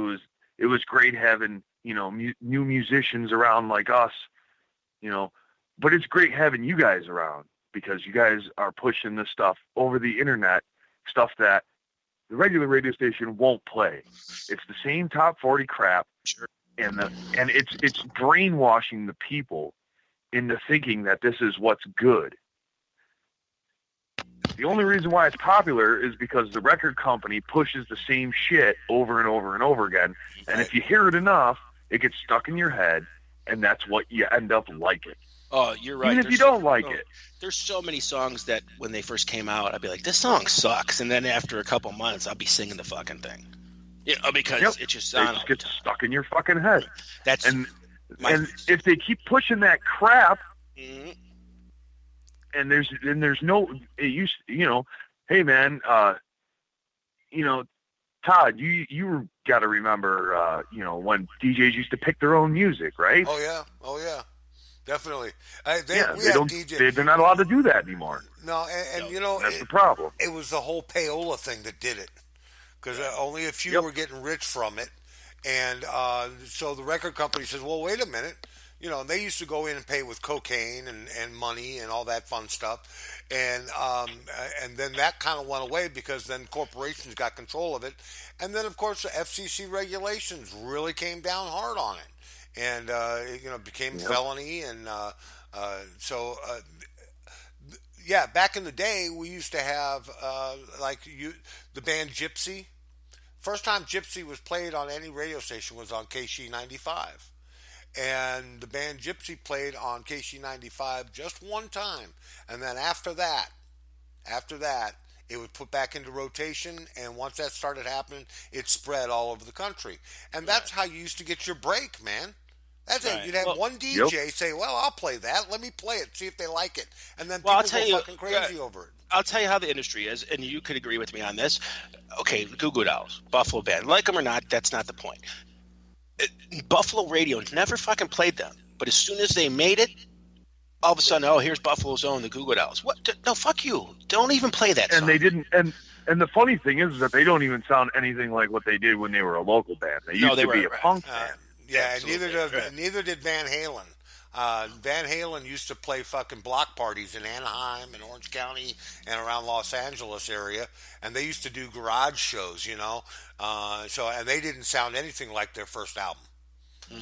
it was great having, you know, new musicians around like us, you know, but it's great having you guys around because you guys are pushing this stuff over the internet, stuff that the regular radio station won't play. It's the same top 40 crap. Sure. And it's brainwashing the people into thinking that this is what's good. The only reason why it's popular is because the record company pushes the same shit over and over and over again. And if you hear it enough, it gets stuck in your head, and that's what you end up liking. Oh, you're right. Even if you don't like it. There's so many songs that when they first came out, I'd be like, this song sucks. And then after a couple months, I'll be singing the fucking thing. You know, because it just sounds. It gets stuck in your fucking head. And if they keep pushing that crap, and there's no, it used, you know, hey man, you know, Todd, you got to remember, you know, when DJs used to pick their own music, right? Oh yeah, definitely. They're not allowed to do that anymore. No, and you know, that's the problem. It was the whole payola thing that did it, because only a few were getting rich from it, and so the record company says, well, wait a minute. You know, they used to go in and pay with cocaine and money and all that fun stuff, and then that kind of went away because then corporations got control of it, and then of course the FCC regulations really came down hard on it, and you know, became felony, and yeah, back in the day we used to have the band Gypsy. First time Gypsy was played on any radio station was on KC 95. And the band Gypsy played on KC 95 just one time. And then after that, it was put back into rotation. And once that started happening, it spread all over the country. And that's how you used to get your break, man. That's it. You'd have one DJ say, well, I'll play that. Let me play it, see if they like it. And then people go fucking crazy over it. I'll tell you how the industry is, and you could agree with me on this. Okay, Goo Goo Dolls, Buffalo band. Like them or not, that's not the point. Buffalo radio never fucking played them, but as soon as they made it, all of a sudden, oh, here's Buffalo's own, the Goo Goo Dolls. What? No, fuck you. Don't even play that song. And they didn't. And the funny thing is that they don't even sound anything like what they did when they were a local band. They used to be a punk band. Yeah, and neither did Van Halen. Van Halen used to play fucking block parties in Anaheim and Orange County and around Los Angeles area, and they used to do garage shows, you know. And they didn't sound anything like their first album.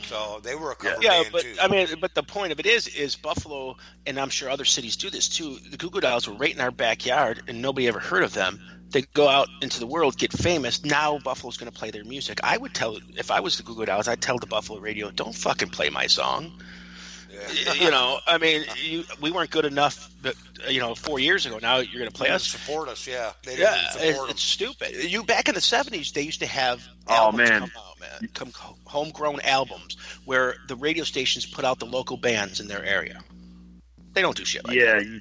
So they were a Yeah. cover Yeah, band but too. I mean, but the point of it is Buffalo, and I'm sure other cities do this too. The Goo Goo Dolls were right in our backyard, and nobody ever heard of them. They go out into the world, get famous. Now Buffalo's going to play their music. I would tell, if I was the Goo Goo Dolls, I'd tell the Buffalo radio, don't fucking play my song. You know, I mean, we weren't good enough, 4 years ago. Now you're going to play They us. didn't support us, yeah. They Yeah, didn't support it's them. stupid. You back in the '70s, they used to have Oh, albums man. come out, man, homegrown albums where the radio stations put out the local bands in their area. They don't do shit like Yeah, that.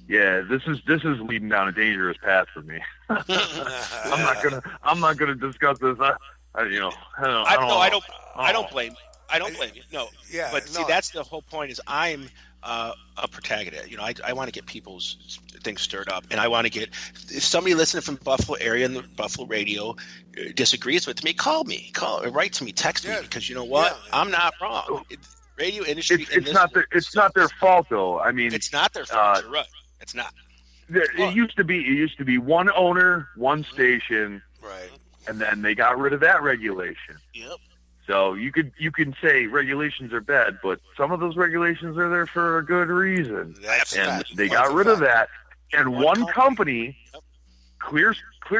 yeah. This is leading down a dangerous path for me. I'm not gonna discuss this. I don't blame. I don't blame you. No, Yeah, but see, no. that's the whole point. Is I'm a protagonist. You know, I want to get people's things stirred up, and I want to get, if somebody listening from Buffalo area and the Buffalo radio disagrees with me, write to me, text me, Yeah. because you know what, Yeah. I'm not wrong. Radio industry. It's not their fault though. I mean, It's not their fault. You're right. It's not. it used to be one owner, one station, Right. and then they got rid of that regulation. Yep. So you can say regulations are bad, but some of those regulations are there for a good reason. That's a And fact. they That's got a rid of fact. that. And One one company, Clear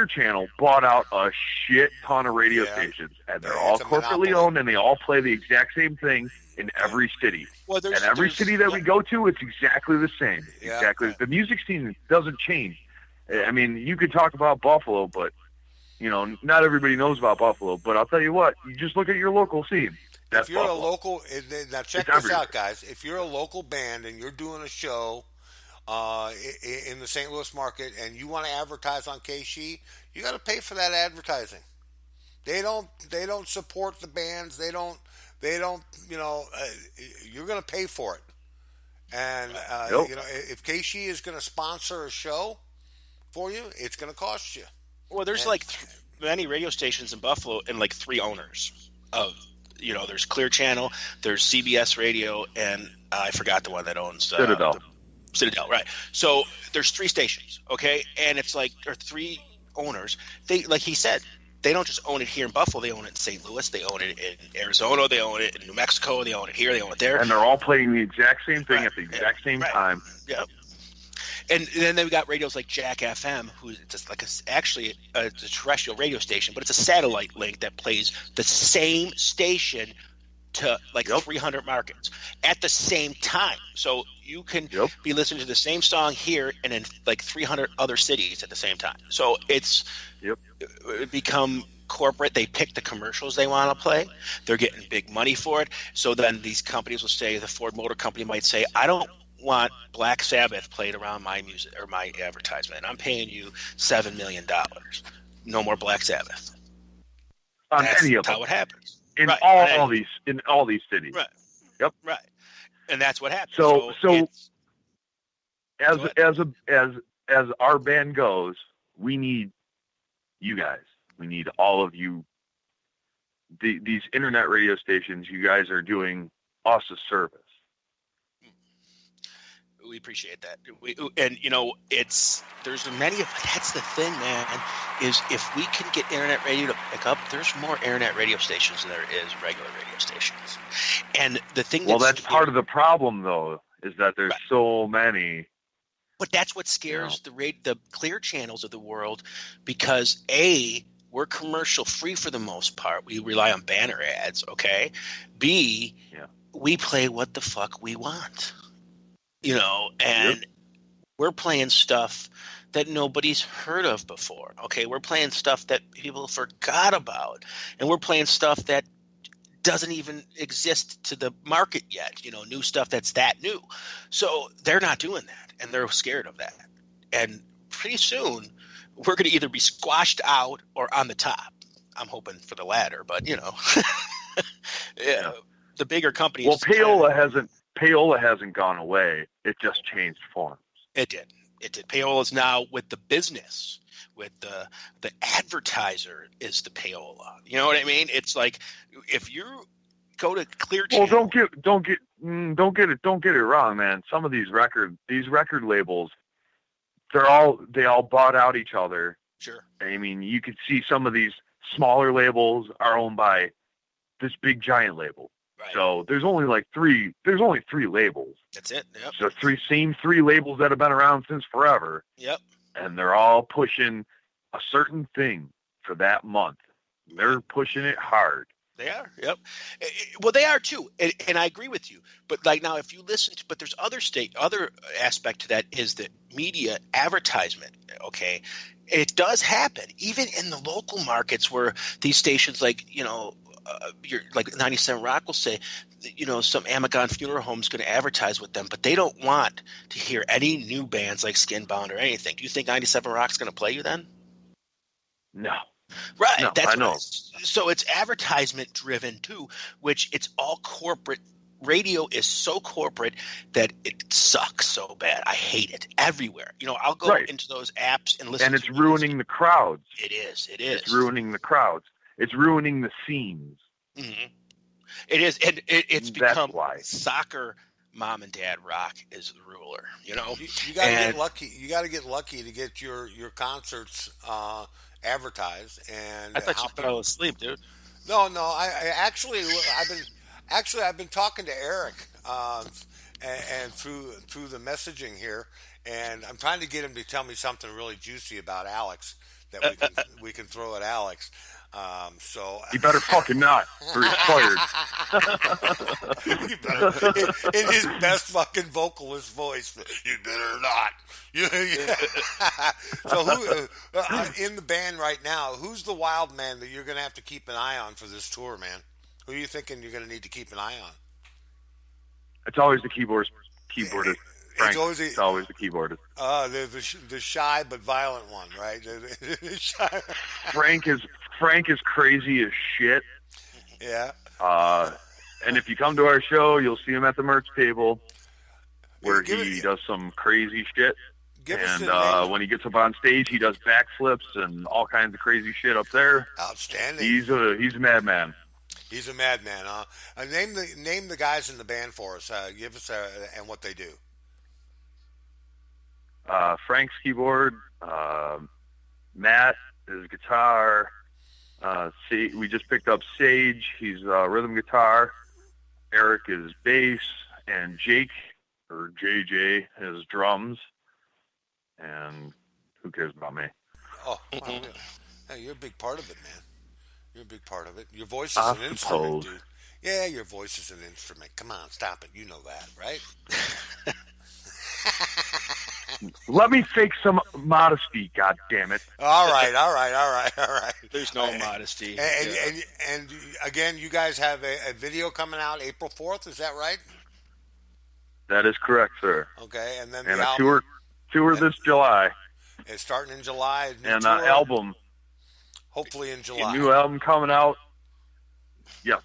Channel, bought out a shit ton of radio Yeah. stations, and they're Yeah, all it's a corporately monopoly. owned, and they all play the exact same thing in every city. Well, And every city that we go to, it's exactly the same. Yeah. Exactly. The music scene doesn't change. I mean, you could talk about Buffalo, but not everybody knows about Buffalo. But I'll tell you what, you just look at your local scene. That's If you're Buffalo. a local, now check It's this everywhere. out, guys. If you're a local band and you're doing a show in the St. Louis market and you want to advertise on KC, you got to pay for that advertising. They don't support the bands. They don't. You're going to pay for it. And Yep. if KC is going to sponsor a show for you, it's going to cost you. Well, there's like many radio stations in Buffalo and like 3 owners of, there's Clear Channel, there's CBS Radio, and I forgot the one that owns Citadel. Citadel, right? So there's 3 stations, okay, and it's like there are 3 owners. They, like he said, they don't just own it here in Buffalo. They own it in St. Louis. They own it in Arizona. They own it in New Mexico. They own it here. They own it there. And they're all playing the exact same thing at the exact same Right. time. Yep. And then they've got radios like Jack FM, who's just like actually a terrestrial radio station, but it's a satellite link that plays the same station to like 300 markets at the same time. So you can be listening to the same song here and in like 300 other cities at the same time. So it's become corporate. They pick the commercials they want to play. They're getting big money for it. So then these companies will say, the Ford Motor Company might say, I don't want Black Sabbath played around my music or my advertisement. I'm paying you $7 million. No more Black Sabbath. On That's any of how them. it happens. In Right. all these cities. Right. Yep. Right. And that's what happens. So it's- as our band goes, we need you guys. We need all of you. These internet radio stations, you guys are doing us a service. we appreciate that. There's many of, that's the thing, man, is if we can get internet radio to pick up, there's more internet radio stations than there is regular radio stations. And the thing That's part of the problem, though, is that there's so many. But that's what scares the clear channels of the world, because we're commercial free for the most part. We rely on banner ads, okay? B, we play what the fuck we want. And we're playing stuff that nobody's heard of before. Okay, we're playing stuff that people forgot about, and we're playing stuff that doesn't even exist to the market yet. New stuff that's that new. So they're not doing that, and they're scared of that. And pretty soon, we're going to either be squashed out or on the top. I'm hoping for the latter, but the bigger companies. Well, Payola hasn't gone away. It just changed forms. It did. Payola is now with the business, with the advertiser is the payola. You know what I mean? It's like if you go to Clear Well, Channel. don't get it wrong, man. Some of these record labels, they all bought out each other. Sure. I mean, you could see some of these smaller labels are owned by this big giant label. Right. So there's only three labels. That's it. Yep. So three labels that have been around since forever. Yep. And they're all pushing a certain thing for that month. They're pushing it hard. They are. Yep. Well, they are too, and I agree with you. But like now, if you listen to, but there's other aspect to that is that media advertisement. Okay, it does happen even in the local markets where these stations, like you're like 97 Rock will say, some Amagon funeral home is going to advertise with them, but they don't want to hear any new bands like Skinbound or anything. Do you think 97 Rock's going to play you then? No. Right. No, that's I know. So it's advertisement driven too, which it's all corporate. Radio is so corporate that it sucks so bad. I hate it everywhere. I'll go into those apps and listen. And it's ruining the crowds. It is. It's ruining the crowds. It's ruining the scenes. Mm-hmm. It is, and it's become why. Soccer. Mom and Dad Rock is the ruler. You got to get lucky. You got to get lucky to get your concerts advertised. And I thought you fell asleep, dude. No. I've been talking to Eric and through the messaging here, and I'm trying to get him to tell me something really juicy about Alex that we can throw at Alex. So you better fucking not, or he's fired. You better, in his best fucking vocalist voice. You better not. So who in the band right now? Who's the wild man that you're going to have to keep an eye on for this tour, man? Who are you thinking you're going to need to keep an eye on? It's always the keyboardist. Frank. It's always the keyboardist. The shy but violent one, right? Frank is crazy as shit. Yeah. And if you come to our show, you'll see him at the merch table where he does some crazy shit. And when he gets up on stage, he does backflips and all kinds of crazy shit up there. Outstanding. He's a madman. He's a madman, huh? Name the guys in the band for us. Give us and what they do. Frank's keyboard, Matt is guitar. We just picked up Sage. He's rhythm guitar. Eric is bass, and Jake or JJ is drums. And who cares about me? Oh, wow. Hey, you're a big part of it, man. You're a big part of it. Your voice is an instrument, dude. Yeah, your voice is an instrument. Come on, stop it. You know that, right? Let me fake some modesty, God damn it! All right. There's no modesty. And again, you guys have a video coming out April 4th. Is that right? That is correct, sir. Okay, and then and the a album, tour this July. It's starting in July. And an album. Hopefully in July. A new album coming out. Yes.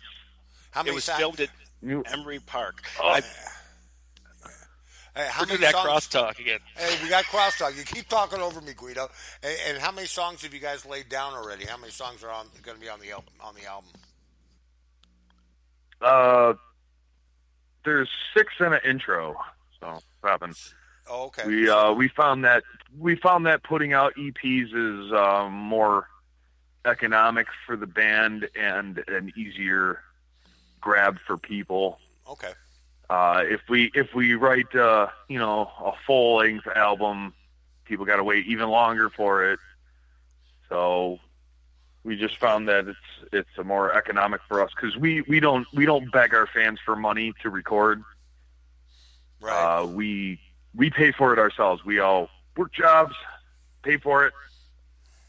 It was filmed at Emery Park. Hey, how We're many doing that songs? crosstalk again. Hey, we got crosstalk. You keep talking over me, Guido. And how many songs have you guys laid down already? How many songs are going to be on the album? There's 6 in an intro. So 7. Oh, okay. We found that putting out EPs is more economic for the band and an easier grab for people. Okay. If we write a full length album, people got to wait even longer for it. So we just found that it's a more economic for us because we don't beg our fans for money to record. Right. We pay for it ourselves. We all work jobs, pay for it,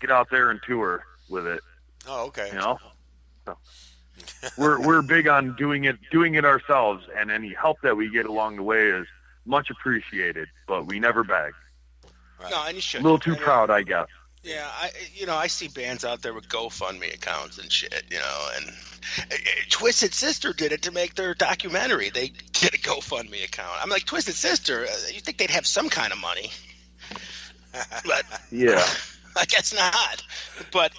get out there and tour with it. Oh, okay. So we're big on doing it ourselves, and any help that we get along the way is much appreciated. But we never beg. Right. No, and you should. A little too proud, I guess. Yeah, I see bands out there with GoFundMe accounts and shit, and Twisted Sister did it to make their documentary. They did a GoFundMe account. I'm like, Twisted Sister, you think they'd have some kind of money? But yeah. I guess not. But,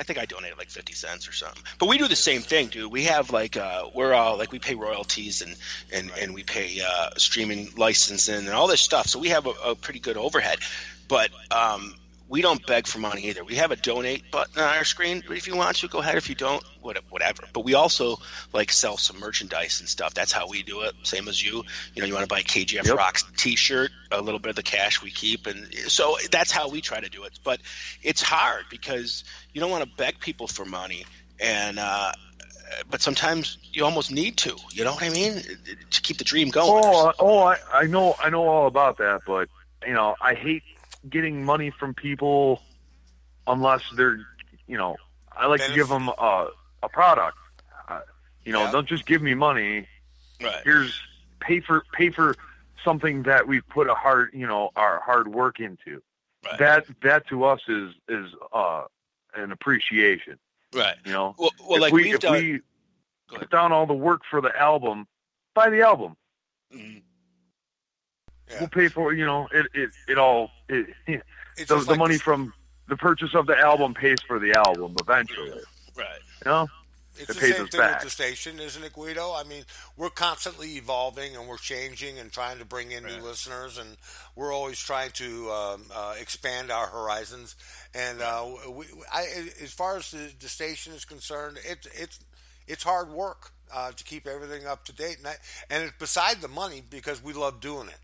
I think I donated like 50 cents or something. But we do the same thing, dude. We have we're all we pay royalties and we pay streaming licensing and all this stuff. So we have a pretty good overhead. But we don't beg for money either. We have a donate button on our screen. If you want to, go ahead. If you don't, whatever. But we also sell some merchandise and stuff. That's how we do it. Same as you. You want to buy KGF Rocks T-shirt, a little bit of the cash we keep, and so that's how we try to do it. But it's hard because you don't want to beg people for money, and but sometimes you almost need to. You know what I mean? To keep the dream going. I know all about that, but I hate getting money from people unless they're, I like to give them a product. Don't just give me money. Right. Here's pay for something that we put our hard work into. Right. That to us is an appreciation. Right. Well, if we put down all the work for the album, buy the album. Mm-hmm. Yeah. We'll pay for the money from the purchase of the album pays for the album eventually. Right. It's the same thing with the station, isn't it, Guido? I mean, we're constantly evolving and we're changing and trying to bring in new listeners, and we're always trying to expand our horizons. And as far as the station is concerned, it's hard work to keep everything up to date, and it's beside the money because we love doing it.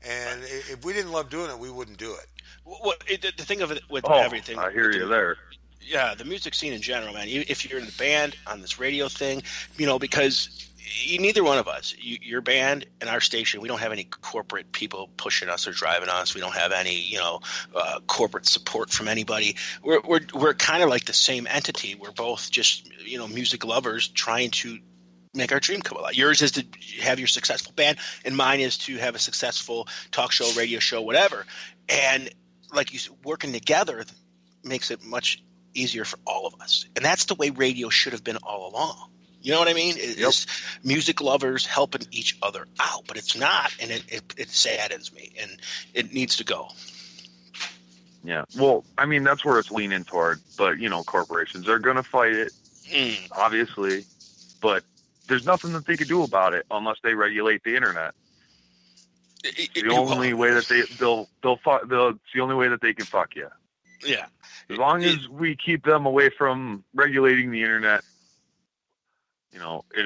And if we didn't love doing it, we wouldn't do it. Well, the thing of it with everything. I hear you there. Yeah, the music scene in general, man. If you're in the band on this radio thing, because neither one of us, your band and our station, we don't have any corporate people pushing us or driving us. We don't have any, corporate support from anybody. We're kind of like the same entity. We're both just, music lovers trying to make our dream come alive. Yours is to have your successful band, and mine is to have a successful talk show, radio show, whatever. And like you said, working together makes it much easier for all of us. And that's the way radio should have been all along. You know what I mean? It's music lovers helping each other out, but it's not, and it saddens me, and it needs to go. Yeah. Well, I mean, that's where it's leaning toward, but, corporations are going to fight it, obviously, but there's nothing that they can do about it unless they regulate the internet. The only way that it's the only way that they can fuck you. Yeah. As long as we keep them away from regulating the internet,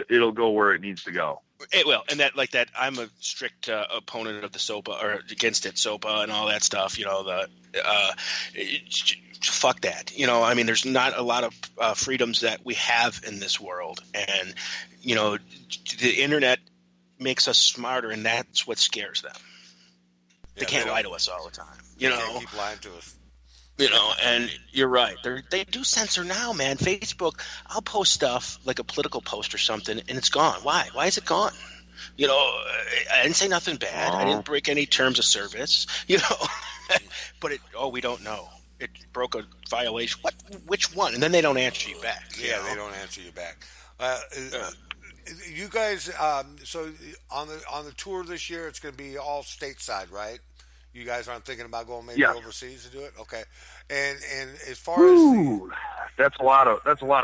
it'll go where it needs to go. It will, and that I'm a strict opponent of the SOPA or against it, SOPA and all that stuff. Fuck that. I mean, there's not a lot of freedoms that we have in this world, and the internet makes us smarter, and that's what scares them. They can't lie to us all the time. They can't keep lying to us. And you're right. They do censor now, man. Facebook, I'll post stuff like a political post or something, and it's gone. Why? Why is it gone? I didn't say nothing bad. I didn't break any terms of service. But we don't know. It broke a violation. What? Which one? And then they don't answer you back. Yeah, they don't answer you back. You guys, so on the tour this year, it's going to be all stateside, right? You guys aren't thinking about going maybe overseas to do it, okay? And as far as that's a lot of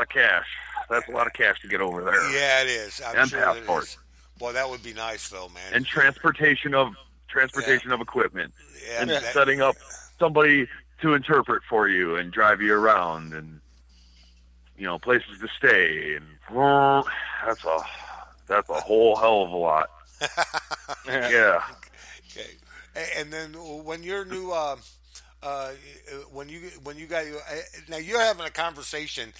cash. That's a lot of cash to get over there. Yeah, it is. I'm sure passport. It is. Boy, that would be nice, though, man. And transportation of equipment. Yeah, and setting up somebody to interpret for you and drive you around, and places to stay, and that's a whole hell of a lot. Yeah. Okay. And then when your new when you guys now you're having a conversation,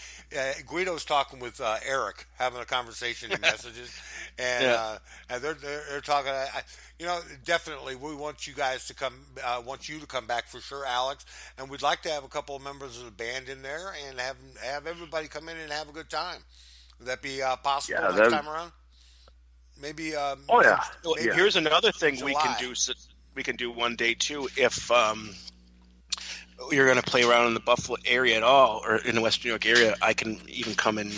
Guido's talking with Eric, having a conversation in messages, and they're talking. Definitely we want you guys to come. Want you to come back for sure, Alex, and we'd like to have a couple of members of the band in there and have everybody come in and have a good time. Would that be possible next time around? Maybe. Maybe here's another thing we can do. We can do one day too if you're going to play around in the Buffalo area at all, or in the West New York area. I can even come and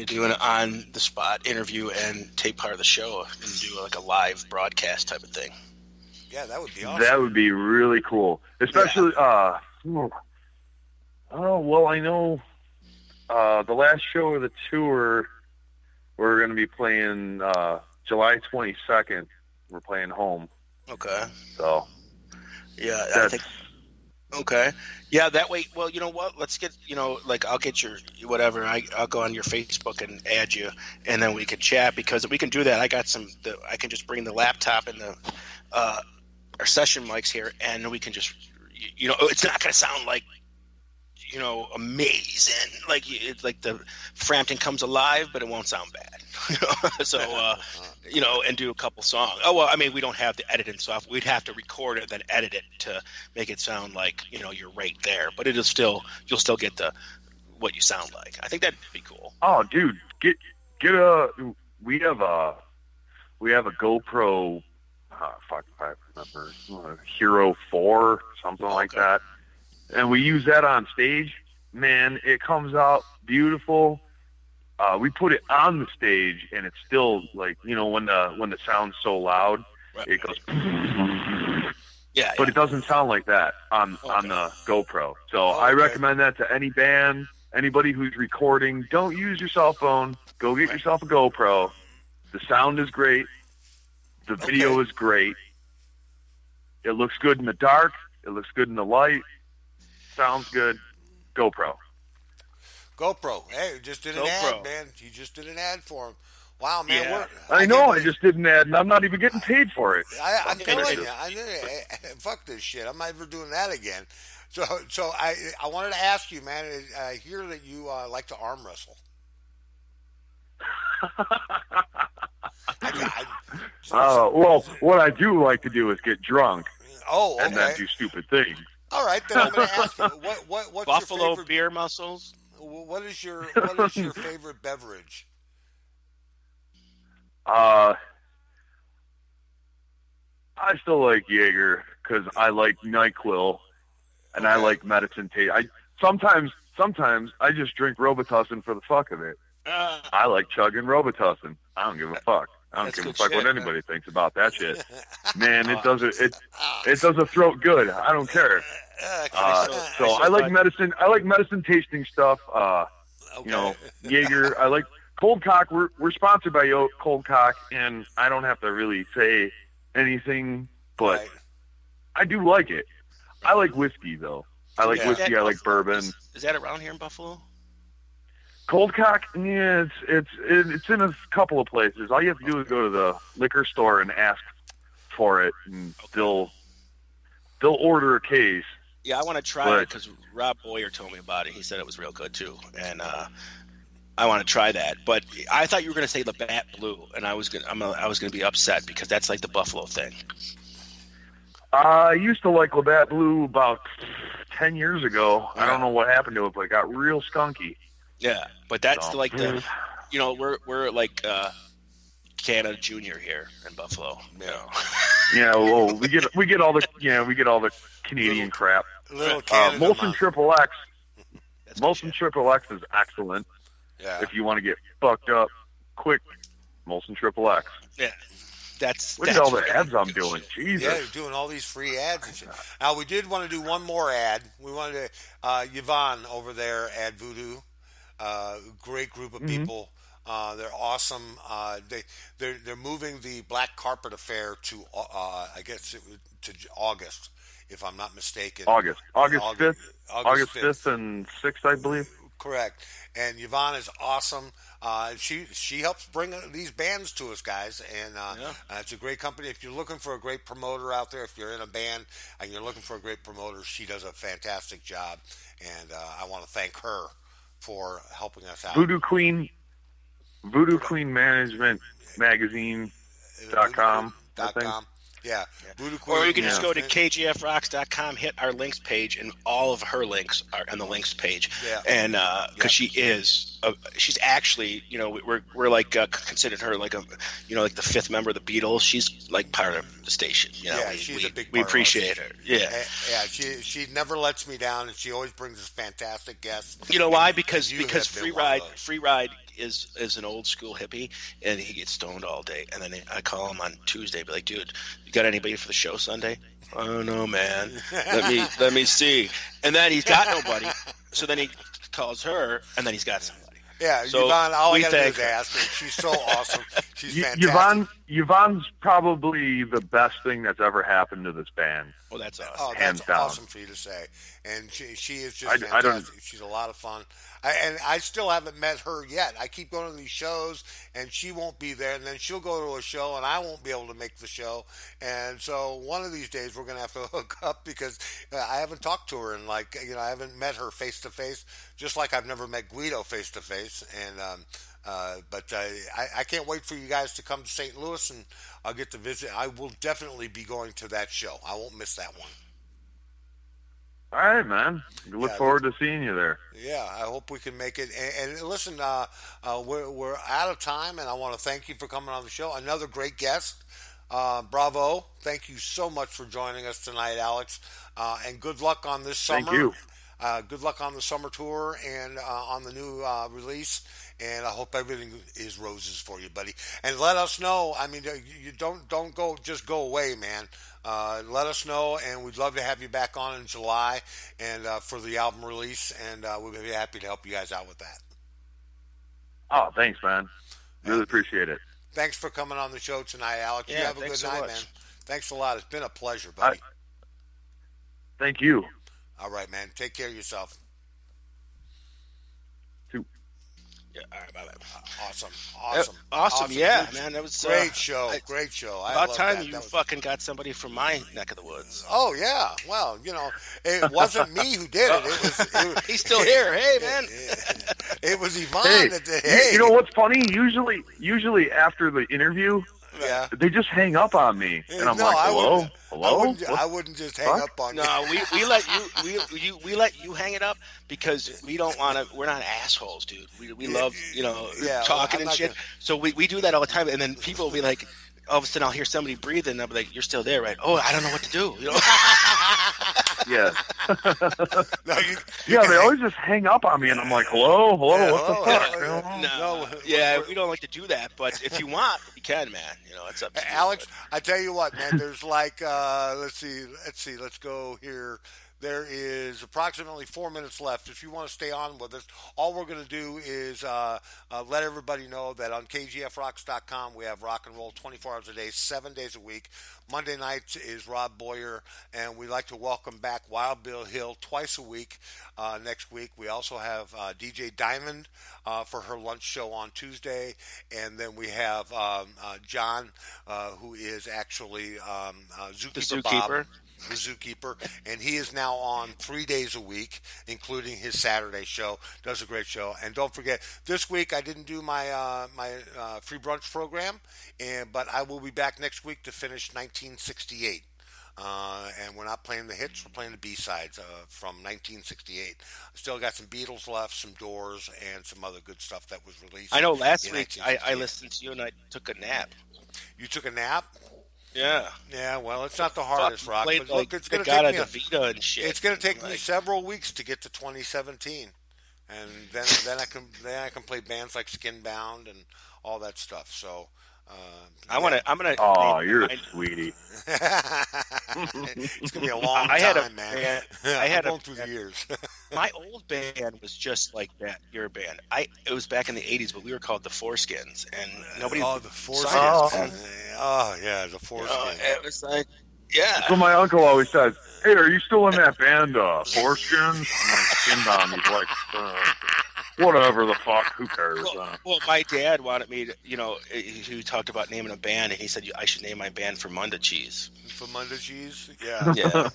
do an on-the-spot interview and take part of the show and do like a live broadcast type of thing. Yeah, that would be awesome. That would be really cool, especially Oh, well, I know the last show of the tour, we're going to be playing July 22nd. We're playing home. Okay. So, yeah, I that's... think. Okay. Yeah, that way. Well, you know what? Let's get, like I'll get your whatever. I'll go on your Facebook and add you, and then we can chat because we can do that. I got I can just bring the laptop and the our session mics here, and we can just, it's not going to sound like, amazing. Like it's like the Frampton comes alive, but it won't sound bad. So, and do a couple songs. Oh, well, I mean, we don't have the editing software. We'd have to record it, then edit it to make it sound like, you're right there. But you'll still get what you sound like. I think that'd be cool. Oh, dude, we have a GoPro, fuck if I remember, Hero 4, something like that. And we use that on stage. Man, it comes out beautiful. We put it on the stage, and it's still like, when the sound's so loud, it goes. Yeah. But it doesn't sound like that on the GoPro. So I recommend that to any band, anybody who's recording. Don't use your cell phone. Go get yourself a GoPro. The sound is great. The video is great. It looks good in the dark. It looks good in the light. Sounds good. GoPro. Hey, you just did an ad, man. You just did an ad for him. Wow, man. Yeah. I know. I just did an ad, and I'm not even getting paid for it. I'm telling you. Fuck this shit. I'm not ever doing that again. So I wanted to ask you, man. I hear that you like to arm wrestle. Well, what I do like to do is get drunk. Oh, okay. And then do stupid things. All right, then I'm going to ask you, what's Buffalo your favorite beer muscles? What is your favorite beverage? I still like Jaeger because I like NyQuil and I like medicine taste. Sometimes I just drink Robitussin for the fuck of it. I like chugging Robitussin. I don't give a fuck. I don't give a fuck what anybody thinks about that shit. Man, it does a throat good. I don't care. So I like medicine. I like medicine tasting stuff. Jaeger. I like Cold Cock. We're sponsored by Cold Cock, and I don't have to really say anything, but I do like it. I like whiskey though. I like whiskey. I like bourbon. Is that around here in Buffalo? Cold Cock, yeah, it's in a couple of places. All you have to do is go to the liquor store and ask for it, and they'll order a case. Yeah, I want to try it because Rob Boyer told me about it. He said it was real good too, and I want to try that. But I thought you were going to say Labatt Blue, and I was gonna be upset because that's like the Buffalo thing. I used to like Labatt Blue about 10 years ago. Yeah. I don't know what happened to it, but it got real skunky. Yeah, but that's like the, we're like Canada Junior here in Buffalo. Yeah, well, we get all the Canadian crap. Little Canada Molson Triple X. Molson Triple X is excellent. Yeah. If you want to get fucked up quick, Molson Triple X. Yeah. Look at all the ads I'm doing. Jesus. Yeah, you're doing all these free ads and shit. Now, we did want to do one more ad. We wanted to, Yvonne over there at Voodoo, great group of people. They're awesome. They're moving the Black Carpet Affair to, I guess, to August, if I'm not mistaken. August 5th and 6th, I believe. Correct. And Yvonne is awesome. She helps bring these bands to us, guys, and it's a great company. If you're looking for a great promoter out there, if you're in a band and you're looking for a great promoter, she does a fantastic job, and I want to thank her for helping us out. Voodoo Queen Management Magazine.com. Yeah. Or you can just go to kgfrocks.com, hit our links page, and all of her links are on the links page. Yeah. And because she's actually, we're like considered her like like the fifth member of the Beatles. She's like part of the station. She's a big part. We appreciate her. Yeah. She never lets me down, and she always brings us fantastic guests. You know why? Because Free Ride is an old school hippie, and he gets stoned all day. And then I call him on Tuesday, be like, dude, you got anybody for the show Sunday? Oh no, man. Let me see. And then he's got nobody. So then he calls her, and then he's got somebody. Yeah, So Yvonne, all I got to do is her. ask her. She's so awesome. She's fantastic. Yvonne's probably the best thing that's ever happened to this band. Oh, that's awesome. Oh, Hands that's down. awesome for you to say. And she is just fantastic. She's a lot of fun. And I still haven't met her yet. I keep going to these shows, and she won't be there. And then she'll go to a show, and I won't be able to make the show. And so one of these days we're going to have to hook up because I haven't talked to her. And, I haven't met her face-to-face, just like I've never met Guido face-to-face. And but I can't wait for you guys to come to St. Louis, and I'll get to visit. I will definitely be going to that show. I won't miss that one. All right, man. We look forward to seeing you there. Yeah, I hope we can make it. And listen, we're out of time, and I want to thank you for coming on the show. Another great guest. Bravo. Thank you so much for joining us tonight, Alex. And good luck on this summer. Thank you. Good luck on the summer tour and on the new release. And I hope everything is roses for you, buddy. And let us know. I mean, you don't go away, man. Let us know, and we'd love to have you back on in July and for the album release. And we'll be happy to help you guys out with that. Oh, thanks, man. Really appreciate it. Thanks for coming on the show tonight, Alex. Yeah, you have a good night, man. Thanks a lot. It's been a pleasure, buddy. Thank you. All right, man. Take care of yourself. Yeah, all right, bye-bye. Awesome. Yeah, Good, man, that was great show. Great show. About time you fucking got somebody from my neck of the woods. Oh yeah. Well, it wasn't me who did it. It was He's still here. Hey, man. It was Yvonne. Hey, you know what's funny? Usually after the interview, yeah, they just hang up on me, and I'm like, hello. I wouldn't just hang up on you. No, we let you hang it up because we don't want to. We're not assholes, dude. We love talking and shit. So we do that all the time, and then people will be like, all of a sudden I'll hear somebody breathe, and I'll be like, "You're still there, right?" Oh, I don't know what to do. Yeah. No, they always just hang up on me, and I'm like, hello, Yeah, what the fuck? We don't like to do that, but if you want, you can, man. It's up to you. Alex, I tell you what, man. There's let's see, let's go here. There is approximately 4 minutes left. If you want to stay on with us, all we're going to do is let everybody know that on KGFRocks.com we have rock and roll 24 hours a day, 7 days a week. Monday nights is Rob Boyer, and we'd like to welcome back Wild Bill Hill twice a week next week. We also have DJ Diamond for her lunch show on Tuesday, and then we have John, who is actually Zookeeper Bob. The Zookeeper, and he is now on 3 days a week, including his Saturday show. Does a great show. And don't forget, this week I didn't do my free brunch program, but I will be back next week to finish 1968. And we're not playing the hits, we're playing the B-sides from 1968. Still got some Beatles left, some Doors, and some other good stuff that was released. I know last week I listened to you and I took a nap. You took a nap? Yeah. Yeah, well, it's not the hardest, Rock. But look, it's going to take me It's going to take me several weeks to get to 2017, and then I can play bands like Skinbound and all that stuff. So I'm gonna. Oh, you're a sweetie. It's gonna be a long time, man. I had going through the years. My old band was just like that. Your band. It was back in the '80s, but we were called the Foreskins, and nobody. Oh, the Foreskins. Oh, yeah, the Foreskins. It was like, yeah. So my uncle always says, "Hey, are you still in that band, Foreskins?" I'm like, Skinbound. He's like, whatever the fuck, who cares? Well, my dad wanted me to, he talked about naming a band, and he said I should name my band Fermunda Cheese. Fermunda Cheese? Yeah. Yeah.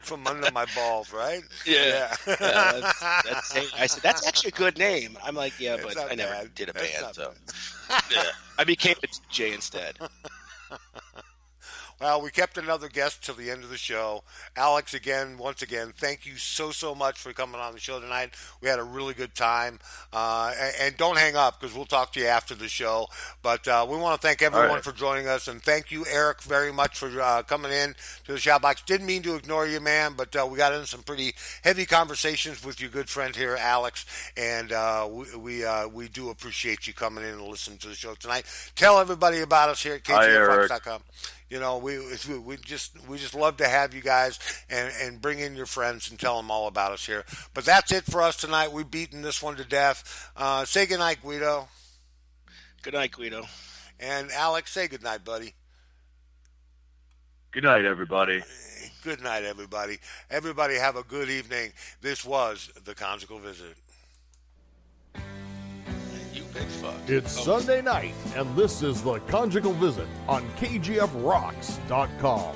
From under my balls, right? Yeah. I said, that's actually a good name. I'm like, yeah, but I never did a band, so. Yeah. I became a DJ instead. Well, we kept another guest till the end of the show. Alex, once again, thank you so much for coming on the show tonight. We had a really good time. And don't hang up because we'll talk to you after the show. But we want to thank everyone for joining us. And thank you, Eric, very much for coming in to the Shout Box. Didn't mean to ignore you, man, but we got into some pretty heavy conversations with your good friend here, Alex. And we do appreciate you coming in and listening to the show tonight. Tell everybody about us here at KGFRox.com. You know, we just love to have you guys and bring in your friends and tell them all about us here. But that's it for us tonight. We've beaten this one to death. Say goodnight, Guido. Good night, Guido. And Alex, say goodnight, buddy. Good night, everybody. Good night, everybody. Everybody have a good evening. This was the Conjugal Visit. Big fuck. It's Sunday night, and this is the Conjugal Visit on KGFRocks.com.